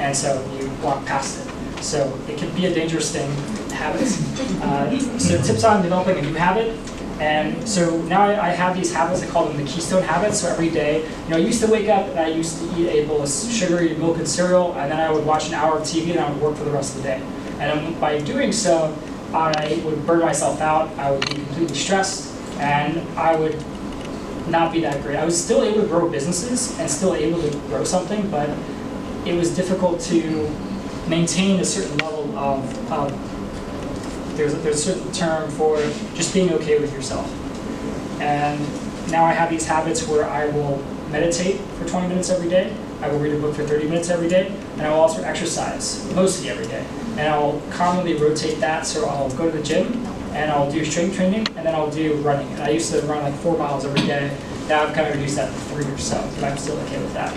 And so you walk past it. So it can be a dangerous thing, habits. So tips on developing a new habit. And so now I have these habits, I call them the keystone habits. So every day, I used to wake up and I used to eat a bowl of sugary milk and cereal, and then I would watch an hour of TV and I would work for the rest of the day. And by doing so, I would burn myself out, I would be completely stressed, and I would not be that great. I was still able to grow businesses and still able to grow something, but it was difficult to maintain a certain level of there's a certain term for just being okay with yourself. And now I have these habits where I will meditate for 20 minutes every day, I will read a book for 30 minutes every day, and I will also exercise mostly every day. And I'll commonly rotate that, so I'll go to the gym, and I'll do strength training, and then I'll do running. And I used to run like 4 miles every day. Now I've kind of reduced that to 3 or so, but I'm still okay with that.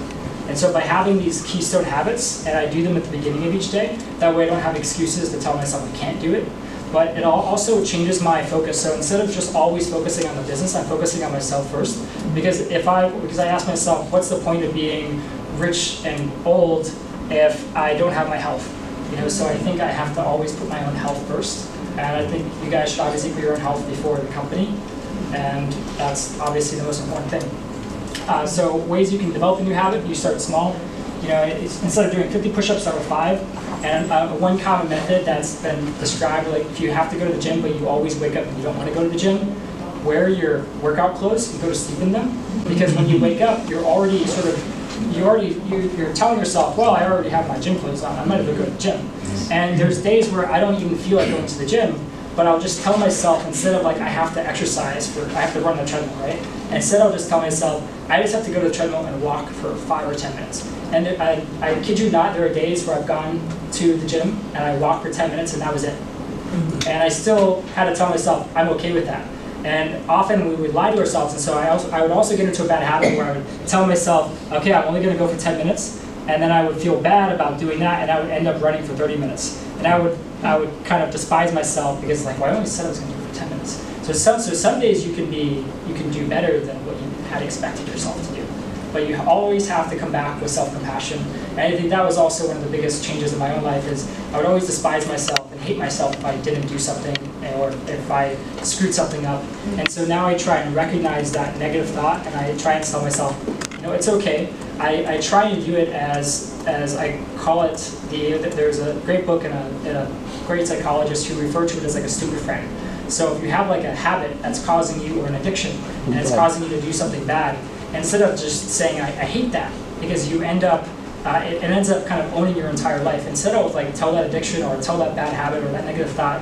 And so by having these keystone habits, and I do them at the beginning of each day, that way I don't have excuses to tell myself I can't do it. But it also changes my focus. So instead of just always focusing on the business, I'm focusing on myself first. Because I ask myself, what's the point of being rich and old if I don't have my health? So I think I have to always put my own health first. And I think you guys should obviously put your own health before the company. And that's obviously the most important thing. So ways you can develop a new habit, you start small. Instead of doing 50 push-ups, start with 5. And one common method that's been described, like if you have to go to the gym, but you always wake up and you don't want to go to the gym, wear your workout clothes and go to sleep in them. Because when you wake up, you're already you're telling yourself, well, I already have my gym clothes on, I might as well go to the gym. And there's days where I don't even feel like going to the gym, but I'll just tell myself, instead of like I have to exercise, I have to run the treadmill, right? Instead I'll just tell myself, I just have to go to the treadmill and walk for 5 or 10 minutes. And I kid you not, there are days where I've gone to the gym and I walked for 10 minutes and that was it. And I still had to tell myself, I'm okay with that. And often we would lie to ourselves, and so I would also get into a bad habit where I would tell myself, okay, I'm only going to go for 10 minutes, and then I would feel bad about doing that, and I would end up running for 30 minutes. And I would kind of despise myself because like, well, I only said I was going to do it for 10 minutes. So some days you can do better than what you had expected yourself to do. But you always have to come back with self-compassion. And I think that was also one of the biggest changes in my own life is I would always despise myself and hate myself if I didn't do something or if I screwed something up. And so now I try and recognize that negative thought and I try and tell myself, it's okay. I try and do it as I call it, there's a great book and a great psychologist who referred to it as like a stupid friend. So if you have like a habit that's causing you, or an addiction, and it's causing you to do something bad, instead of just saying, I hate that, because you end up, it ends up kind of owning your entire life. Instead of like tell that addiction or tell that bad habit or that negative thought,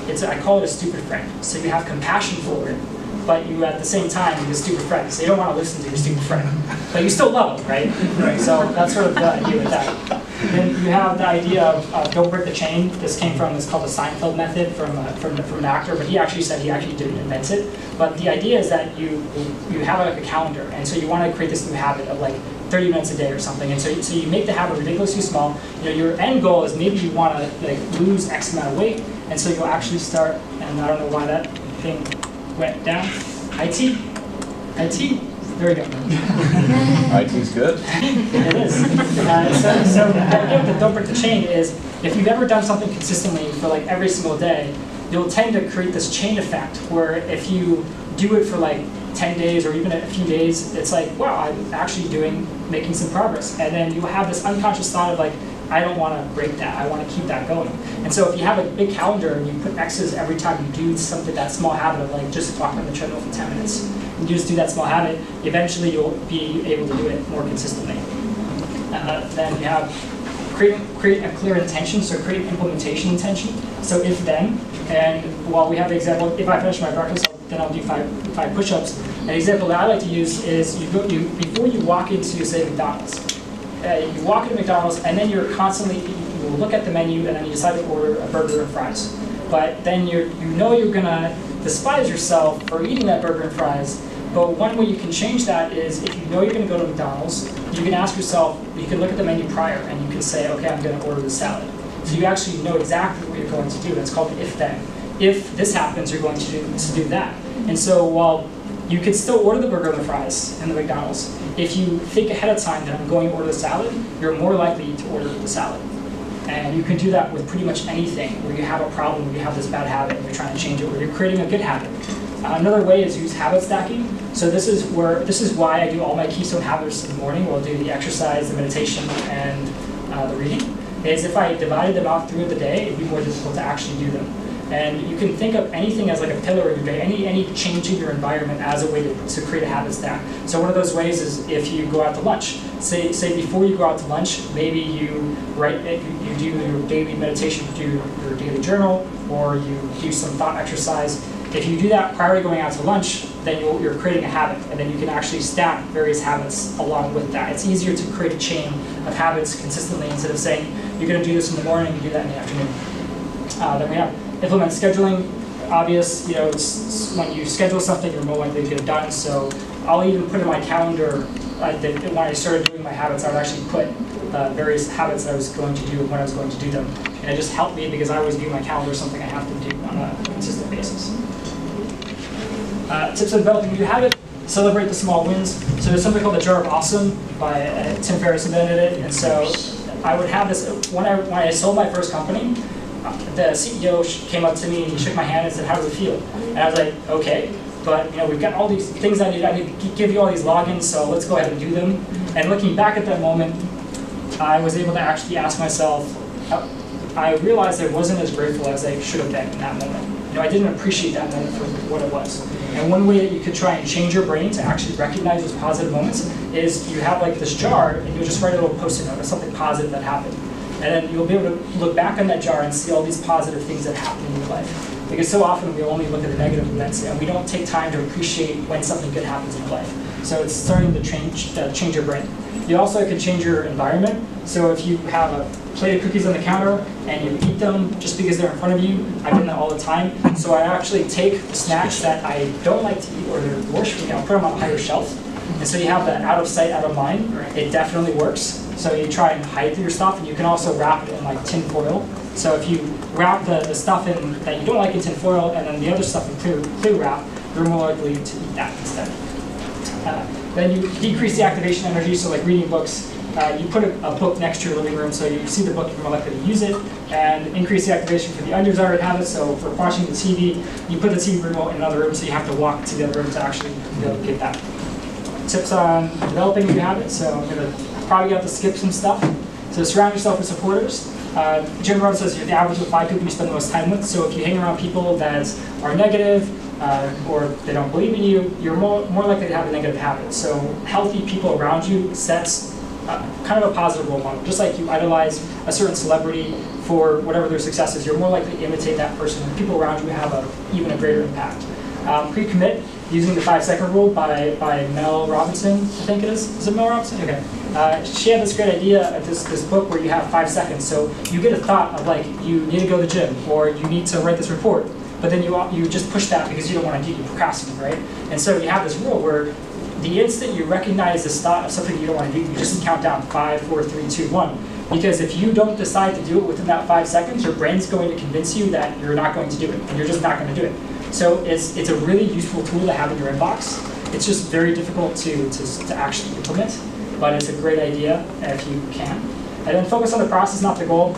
I call it a stupid friend. So you have compassion for it, but you at the same time, you're a stupid friend. So you don't want to listen to your stupid friend, but you still love them, right? So that's sort of the idea with that. Then you have the idea of don't break the chain. This came from, it's called the Seinfeld method from an actor, but he actually said he actually didn't invent it. But the idea is that you have like a calendar, and so you want to create this new habit of like 30 minutes a day or something. And so you make the habit ridiculously small. Your end goal is maybe you want to like lose X amount of weight, and so you'll actually start. And I don't know why that thing went down. IT. There we go. IT's good. It is. So the idea with the don't break the chain is if you've ever done something consistently for like every single day, you'll tend to create this chain effect where if you do it for like 10 days or even a few days, it's like, wow, I'm actually making some progress. And then you'll have this unconscious thought of like, I don't want to break that, I want to keep that going. And so if you have a big calendar and you put X's every time you do something, that small habit of like just walk on the treadmill for 10 minutes, and you just do that small habit, eventually you'll be able to do it more consistently. Then you have create a clear intention, so create implementation intention. So if then, and while we have the example, if I finish my breakfast, then I'll do five push-ups. An example that I like to use is before you walk into, say, McDonald's. You walk into McDonald's and then you will look at the menu and then you decide to order a burger and fries. But then you're gonna despise yourself for eating that burger and fries. But one way you can change that is if you know you're gonna go to McDonald's, you can ask yourself, you can look at the menu prior and you can say, okay, I'm gonna order the salad. So you actually know exactly what you're going to do. That's called the if-then. If this happens, you're going to do that. And so while you could still order the burger and the fries in the McDonald's, if you think ahead of time that I'm going to order the salad, you're more likely to order the salad. And you can do that with pretty much anything where you have a problem, where you have this bad habit and you're trying to change it, or you're creating a good habit. Another way is use habit stacking. So this is why I do all my keystone habits in the morning. We'll do the exercise, the meditation, and the reading. Is if I divided them out through the day, it'd be more difficult to actually do them. And you can think of anything as like a pillar of your day, any change in your environment as a way to create a habit stack. So one of those ways is if you go out to lunch. Say before you go out to lunch, maybe you do your daily meditation, you do your daily journal, or you do some thought exercise. If you do that prior to going out to lunch, then you're creating a habit, and then you can actually stack various habits along with that. It's easier to create a chain of habits consistently instead of saying, you're going to do this in the morning, you do that in the afternoon. Then we have implement scheduling. Obvious, it's when you schedule something, you're more likely to get it done. So I'll even put in my calendar, when I started doing my habits, I would actually put various habits that I was going to do and when I was going to do them. And it just helped me because I always view my calendar as something I have to do on a consistent basis. Tips on developing a new habit: celebrate the small wins. So there's something called the Jar of Awesome by Tim Ferriss invented it. And so I would have this, when I sold my first company, the CEO came up to me and he shook my hand and said, "How does it feel?" And I was like, "Okay, but we've got all these things I need to give you all these logins, so let's go ahead and do them." And looking back at that moment, I was able to actually ask myself, I realized I wasn't as grateful as I should have been in that moment. I didn't appreciate that moment for what it was. And one way that you could try and change your brain to actually recognize those positive moments is you have like this jar and you'll just write a little post-it note or something positive that happened. And then you'll be able to look back on that jar and see all these positive things that happen in your life. Because so often we only look at the negative events and we don't take time to appreciate when something good happens in your life. So it's starting to change your brain. You also can change your environment. So if you have a plate of cookies on the counter and you eat them just because they're in front of you, I do that all the time. So I actually take snacks that I don't like to eat or they're worse for me, I'll put them on a higher shelf. And so you have that out of sight, out of mind. It definitely works. So you try and hide your stuff, and you can also wrap it in like tin foil. So if you wrap the stuff in that you don't like in tin foil and then the other stuff in clear wrap, you're more likely to eat that instead. Then you decrease the activation energy, so like reading books. You put a book next to your living room so you see the book, you're more likely to use it, and increase the activation for the undesired habits. So for watching the TV, you put the TV remote in another room so you have to walk to the other room to actually be able to get that. Tips on developing new habits. So I'm going to probably have to skip some stuff. So surround yourself with supporters. Jim Rohn says you're the average of 5 people you spend the most time with. So if you hang around people that are negative or they don't believe in you, you're more likely to have a negative habit. So healthy people around you sets kind of a positive role model. Just like you idolize a certain celebrity for whatever their success is, you're more likely to imitate that person. And people around you have even a greater impact. Pre-commit, using the 5-second rule by Mel Robinson, I think it is. Is it Mel Robinson? Okay. She had this great idea of this book where you have 5 seconds. So you get a thought of like, you need to go to the gym, or you need to write this report. But then you just push that because you don't want to do it, you procrastinate, right? And so you have this rule where the instant you recognize this thought of something you don't want to do, you just count down 5, 4, 3, 2, 1. Because if you don't decide to do it within that 5 seconds, your brain's going to convince you that you're not going to do it, and you're just not going to do it. So it's a really useful tool to have in your inbox. It's just very difficult to actually implement, but it's a great idea if you can. And then focus on the process, not the goal.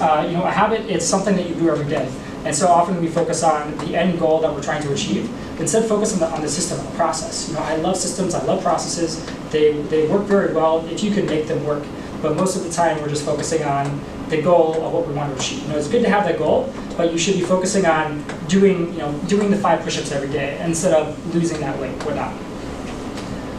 A habit, it's something that you do every day. And so often we focus on the end goal that we're trying to achieve. Instead, focus on the system, on the process. I love systems, I love processes. They work very well if you can make them work. But most of the time, we're just focusing on the goal of what we want to achieve. It's good to have that goal, but you should be focusing on doing the 5 push-ups every day instead of losing that weight or not.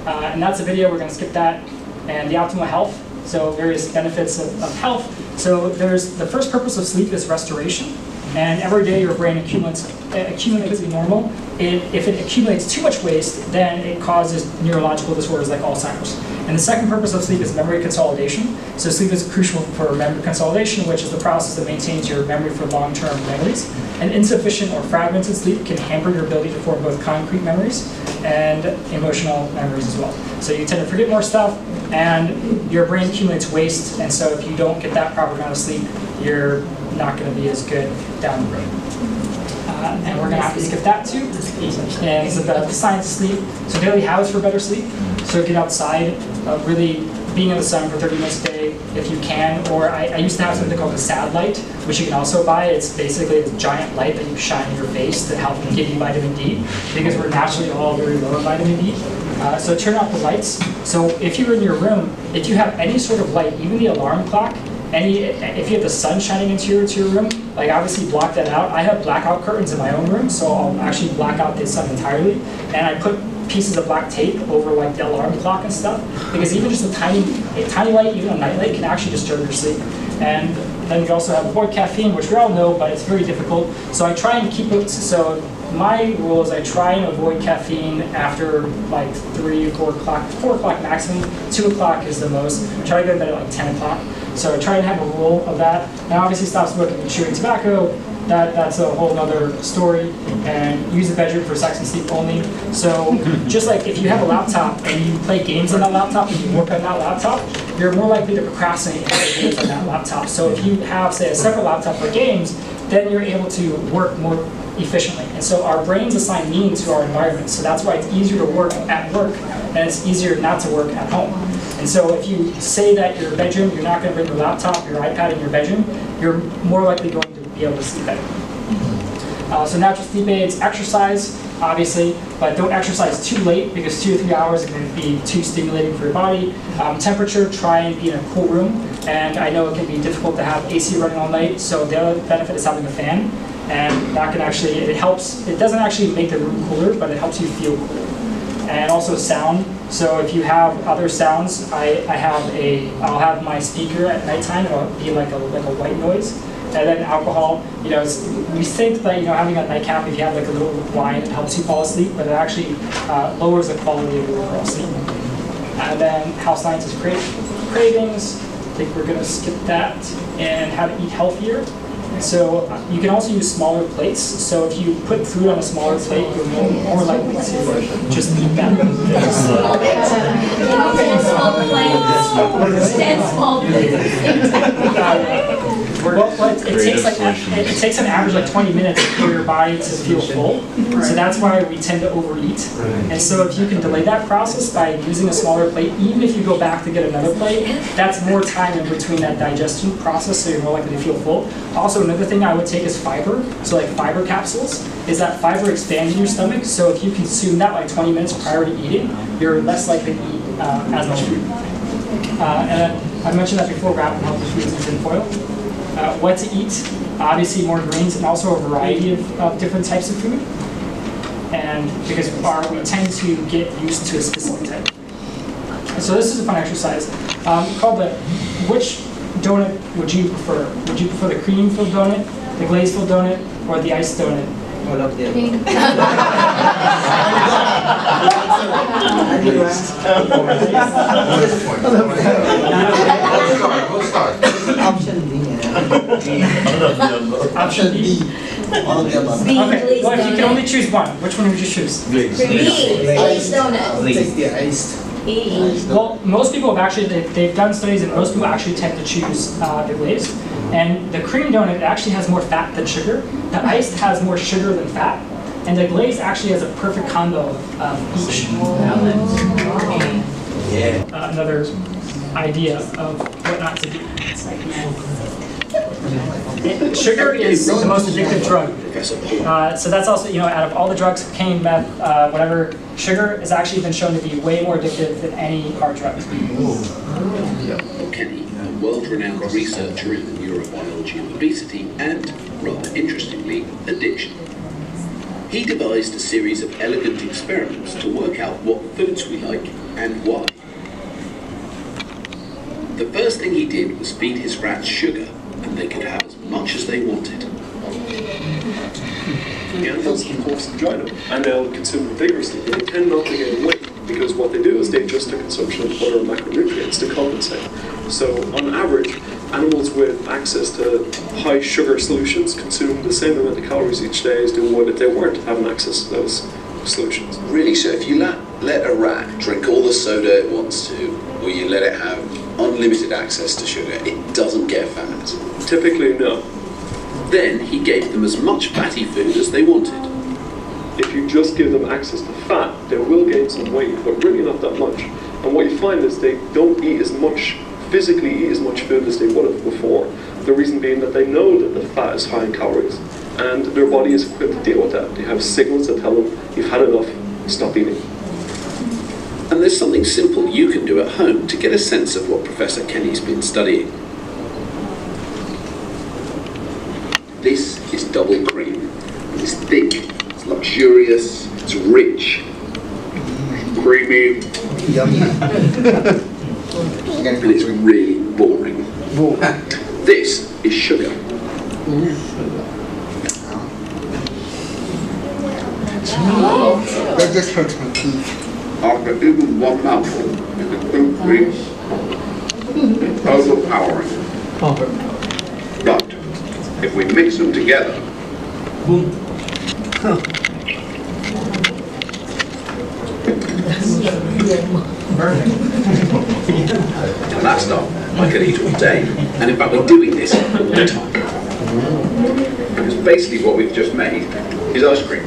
And that's a video. We're going to skip that. And the optimal health. So various benefits of health. So there's the first purpose of sleep is restoration. And every day your brain accumulates normal. If it accumulates too much waste, then it causes neurological disorders like Alzheimer's. And the second purpose of sleep is memory consolidation. So sleep is crucial for memory consolidation, which is the process that maintains your memory for long-term memories. And insufficient or fragmented sleep can hamper your ability to form both concrete memories and emotional memories as well. So you tend to forget more stuff, and your brain accumulates waste, and so if you don't get that proper amount of sleep, you're not going to be as good down the road. And we're going to have to skip that too. And it's about the science of sleep. So daily habits for better sleep. So get outside, really being in the sun for 30 minutes a day, if you can. Or I used to have something called a sad light, which you can also buy. It's basically a giant light that you shine in your face to help give you vitamin D, because we're naturally all very low in vitamin D. So turn off the lights. So if you're in your room, if you have any sort of light, even the alarm clock, if you have the sun shining into your room, like obviously block that out. I have blackout curtains in my own room, so I'll actually black out the sun entirely. And I put pieces of black tape over like the alarm clock and stuff, because even just a tiny light, even a night light, can actually disturb your sleep. And then we also have avoid caffeine, which we all know, but it's very difficult. So I try and keep it, so my rule is I try and avoid caffeine after like 3 or 4 o'clock, 4 o'clock maximum, 2 o'clock is the most. I try to go to bed at like 10 o'clock. So I try and have a rule of that. And obviously stop smoking and chewing tobacco. That's a whole other story. And use the bedroom for sex and sleep only. So just like if you have a laptop and you play games on that laptop and you work on that laptop, you're more likely to procrastinate and play games on that laptop. So if you have, say, a separate laptop for games, then you're able to work more efficiently. And so our brains assign meaning to our environment. So that's why it's easier to work at work and it's easier not to work at home. And so if you say that your bedroom, you're not going to bring your laptop, your iPad in your bedroom, you're more likely going to be able to sleep better. So natural sleep aids, exercise, obviously, but don't exercise too late because 2 to 3 hours is going to be too stimulating for your body. Temperature, try and be in a cool room. And I know it can be difficult to have AC running all night, so the other benefit is having a fan. And that can actually, it helps, it doesn't actually make the room cooler, but it helps you feel cooler. And also sound. So if you have other sounds, I'll have my speaker at nighttime, it'll be like a white noise. And then alcohol, we think that having a nightcap, if you have like a little wine, it helps you fall asleep, but it actually lowers the quality of your overall sleep. And then health science is cravings. I think we're going to skip that. And how to eat healthier. So you can also use smaller plates. So if you put food on a smaller plate, you're more likely to just eat that. Well, it takes an average like 20 minutes for your body to feel full. So that's why we tend to overeat. And so if you can delay that process by using a smaller plate, even if you go back to get another plate, that's more time in between that digestion process, so you're more likely to feel full. Also, another thing I would take is fiber. So like fiber capsules, is that fiber expands in your stomach. So if you consume that like 20 minutes prior to eating, you're less likely to eat as much food. And I mentioned that before, wrapping healthy foods in tin foil. What to eat, obviously more grains and also a variety of different types of food. And because we tend to get used to a specific type. So this is a fun exercise called which donut would you prefer? Would you prefer the cream-filled donut, the glaze-filled donut, or the iced donut? All of them. We'll start. Option B. Option B? All of them. Okay, well if you can only choose one, which one would you choose? Glazed donut. Take the iced. Well, most people have actually, they've done studies and most people actually tend to choose the glazed. And the cream donut actually has more fat than sugar. The iced has more sugar than fat. And the glazed actually has a perfect combo of each. Another idea of what not to do. Sugar is the most addictive drug. So that's also, out of all the drugs, cocaine, meth, whatever, sugar has actually been shown to be way more addictive than any hard drug. Kenny, a world-renowned researcher in the neurobiology of obesity and, rather interestingly, addiction. He devised a series of elegant experiments to work out what foods we like and why. The first thing he did was feed his rats sugar, and they could have as much as they wanted. The animals, of course, enjoy them, and they'll consume them vigorously. They tend not to gain weight, because what they do is they adjust the consumption of other macronutrients to compensate. So, on average, animals with access to high sugar solutions consume the same amount of calories each day as they would if they weren't having access to those solutions. Really, so if you let a rat drink all the soda it wants to, or you let it have unlimited access to sugar, it doesn't get fat? Typically, no. Then he gave them as much fatty food as they wanted. If you just give them access to fat, they will gain some weight, but really not that much. And what you find is they don't eat as much physically eat as much food as they would have before. The reason being that they know that the fat is high in calories, and their body is equipped to deal with that. They have signals that tell them, you've had enough, stop eating. And there's something simple you can do at home to get a sense of what Professor Kenny's been studying. This is double cream. It's thick, it's luxurious, it's rich, creamy, Yummy. and it's really boring. This is sugar. That just hurts my teeth. After even one mouthful, the fruit cream is overpowering. But if we mix them together, and that stuff I could eat all day. And in fact, we're doing this all the time. Because basically what we've just made is ice cream.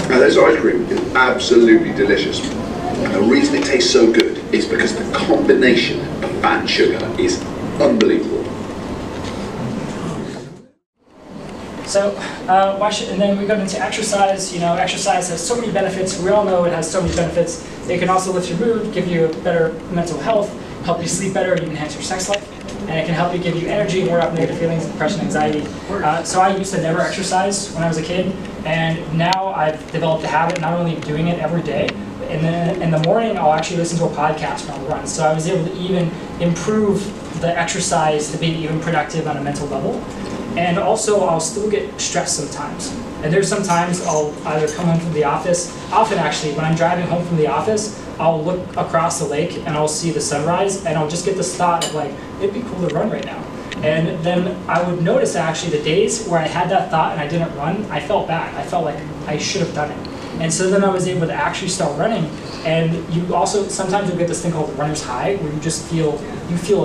Now this ice cream is absolutely delicious. And the reason it tastes so good is because the combination of fat and sugar is unbelievable. So, and then we got into exercise. You know, exercise has so many benefits. We all know it has so many benefits. It can also lift your mood, give you better mental health, help you sleep better, and enhance your sex life. And it can help you give you energy, ward off negative feelings, depression, anxiety. So I used to never exercise when I was a kid, and now I've developed a habit not only of doing it every day, and then in the morning I'll actually listen to a podcast when I'll run. So I was able to even improve the exercise to be even productive on a mental level. And also, I'll still get stressed sometimes. And there's sometimes I'll either come home from the office, often actually, when I'm driving home from the office, I'll look across the lake and I'll see the sunrise, and I'll just get this thought of like, it'd be cool to run right now. And then I would notice actually the days where I had that thought and I didn't run, I felt bad. I felt like I should have done it. And so then I was able to actually start running. And you also, sometimes you'll get this thing called the runner's high, where you just feel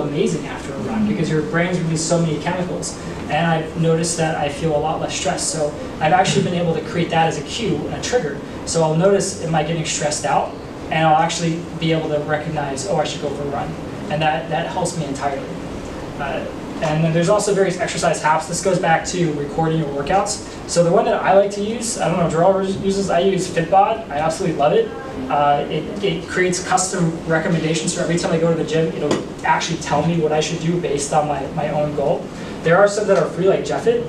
amazing after a run because your brain's released so many chemicals. And I've noticed that I feel a lot less stressed. So I've actually been able to create that as a cue, a trigger. So I'll notice, am I getting stressed out? And I'll actually be able to recognize, oh, I should go for a run. And that helps me entirely. And then there's also various exercise apps. This goes back to recording your workouts. So the one that I like to use, I don't know if Jarrell uses, I use Fitbod. I absolutely love it. It creates custom recommendations for every time I go to the gym. It'll actually tell me what I should do based on my own goal. There are some that are free, like Jeffit,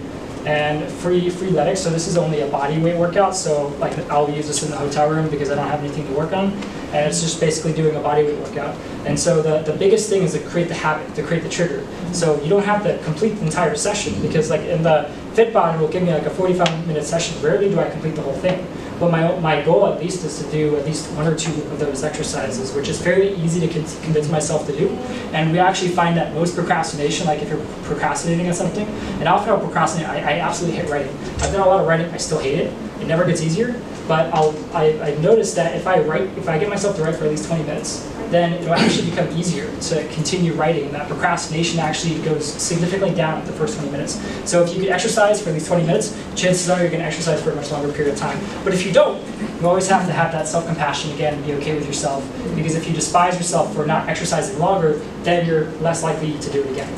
and Freeletics. So this is only a body weight workout. So like I'll use this in the hotel room because I don't have anything to work on, and it's just basically doing a body weight workout. And so the biggest thing is to create the habit, to create the trigger. So you don't have to complete the entire session because like in the Fitbod, it will give me like a 45-minute session. Rarely do I complete the whole thing. But my goal at least is to do at least one or two of those exercises, which is fairly easy to convince myself to do. And we actually find that most procrastination, like if you're procrastinating on something, and often I'll procrastinate, I absolutely hate writing. I've done a lot of writing, I still hate it. It never gets easier, but I've noticed that if I get myself to write for at least 20 minutes, then it'll actually become easier to continue writing. That procrastination actually goes significantly down the first 20 minutes. So if you can exercise for at least 20 minutes, chances are you're going to exercise for a much longer period of time. But if you don't, you always have to have that self-compassion again and be okay with yourself. Because if you despise yourself for not exercising longer, then you're less likely to do it again.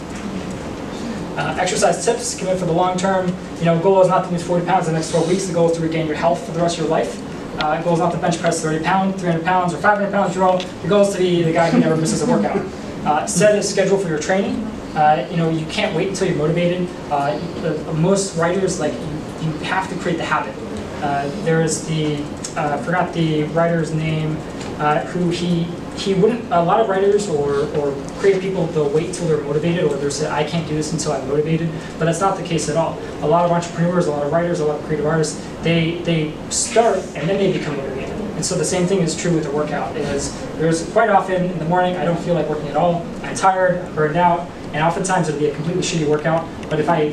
Exercise tips, commit for the long term. You know, goal is not to lose 40 pounds in the next 12 weeks. The goal is to regain your health for the rest of your life. The goal is not to bench press 30 pounds, 300 pounds, or 500 pounds, Jarrell. The goal is to be the guy who never misses a workout. Set a schedule for your training. You know, you can't wait until you're motivated. Most writers, like, you have to create the habit. There's the, I forgot the writer's name, who he wouldn't, a lot of writers or creative people, they'll wait until they're motivated, or they'll say, I can't do this until I'm motivated, but that's not the case at all. A lot of entrepreneurs, a lot of writers, a lot of creative artists, they start and then they become motivated. And so the same thing is true with the workout. There's quite often in the morning, I don't feel like working at all, I'm tired, I'm burned out, and oftentimes it'll be a completely shitty workout, but if I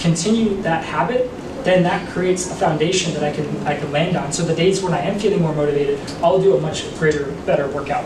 continue that habit, then that creates a foundation that I can land on. So the days when I am feeling more motivated, I'll do a much greater, better workout.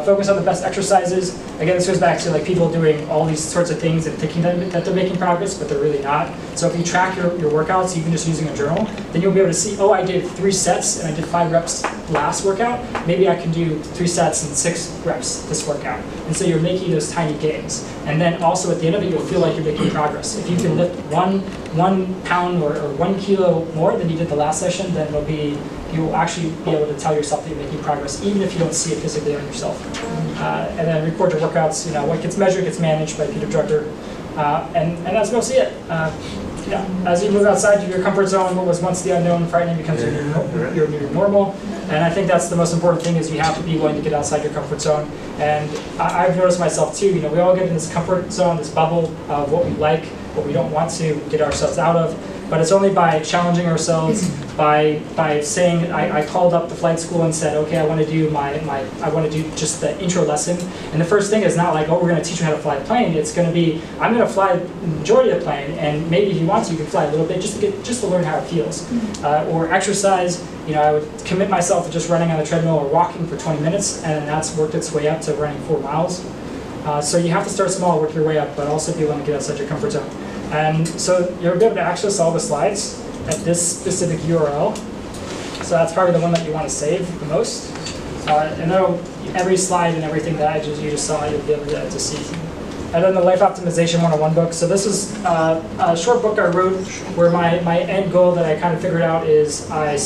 Focus on the best exercises. Again, this goes back to like people doing all these sorts of things and thinking that they're making progress, but they're really not. So if you track your workouts, even just using a journal, then you'll be able to see, oh, I did 3 sets and I did 5 reps last workout. Maybe I can do 3 sets and 6 reps this workout. And so you're making those tiny gains. And then also at the end of it, you'll feel like you're making progress. If you can lift one pound or 1 kilo more than you did the last session, then you'll actually be able to tell yourself that you're making progress, even if you don't see it physically on yourself. And then record your workouts. What gets measured gets managed by Peter Drucker. And that's mostly it. As you move outside your comfort zone, what was once the unknown, frightening becomes your new normal. And I think that's the most important thing, is you have to be willing to get outside your comfort zone. And I've noticed myself too, we all get in this comfort zone, this bubble of what we like, what we don't want to get ourselves out of. But it's only by challenging ourselves, by saying, I called up the flight school and said, okay, I want to do I want to do just the intro lesson. And the first thing is not like, oh, we're going to teach you how to fly a plane. It's going to be, I'm going to fly the majority of the plane, and maybe if you want to, you can fly a little bit just to learn how it feels. Or exercise, I would commit myself to just running on the treadmill or walking for 20 minutes, and that's worked its way up to running 4 miles. So you have to start small, work your way up, but also be willing to get outside your comfort zone. And so you'll be able to access all the slides at this specific URL. So that's probably the one that you want to save the most. And every slide and everything that you just saw, you'll be able to see. And then the Life Optimization 101 book. So this is a short book I wrote where my end goal that I kind of figured out is I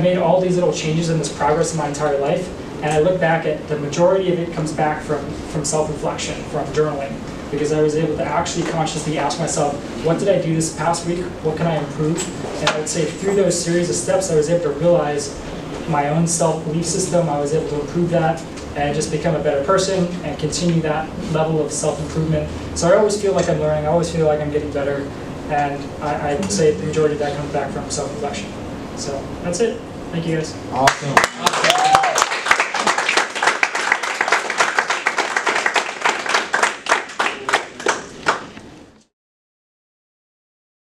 made all these little changes in this progress in my entire life. And I look back at the majority of it comes back from self-reflection, from journaling. Because I was able to actually consciously ask myself, what did I do this past week? What can I improve? And I would say through those series of steps, I was able to realize my own self-belief system. I was able to improve that and just become a better person and continue that level of self-improvement. So I always feel like I'm learning. I always feel like I'm getting better. And I'd say the majority of that comes back from self-reflection. So that's it. Thank you, guys. Awesome.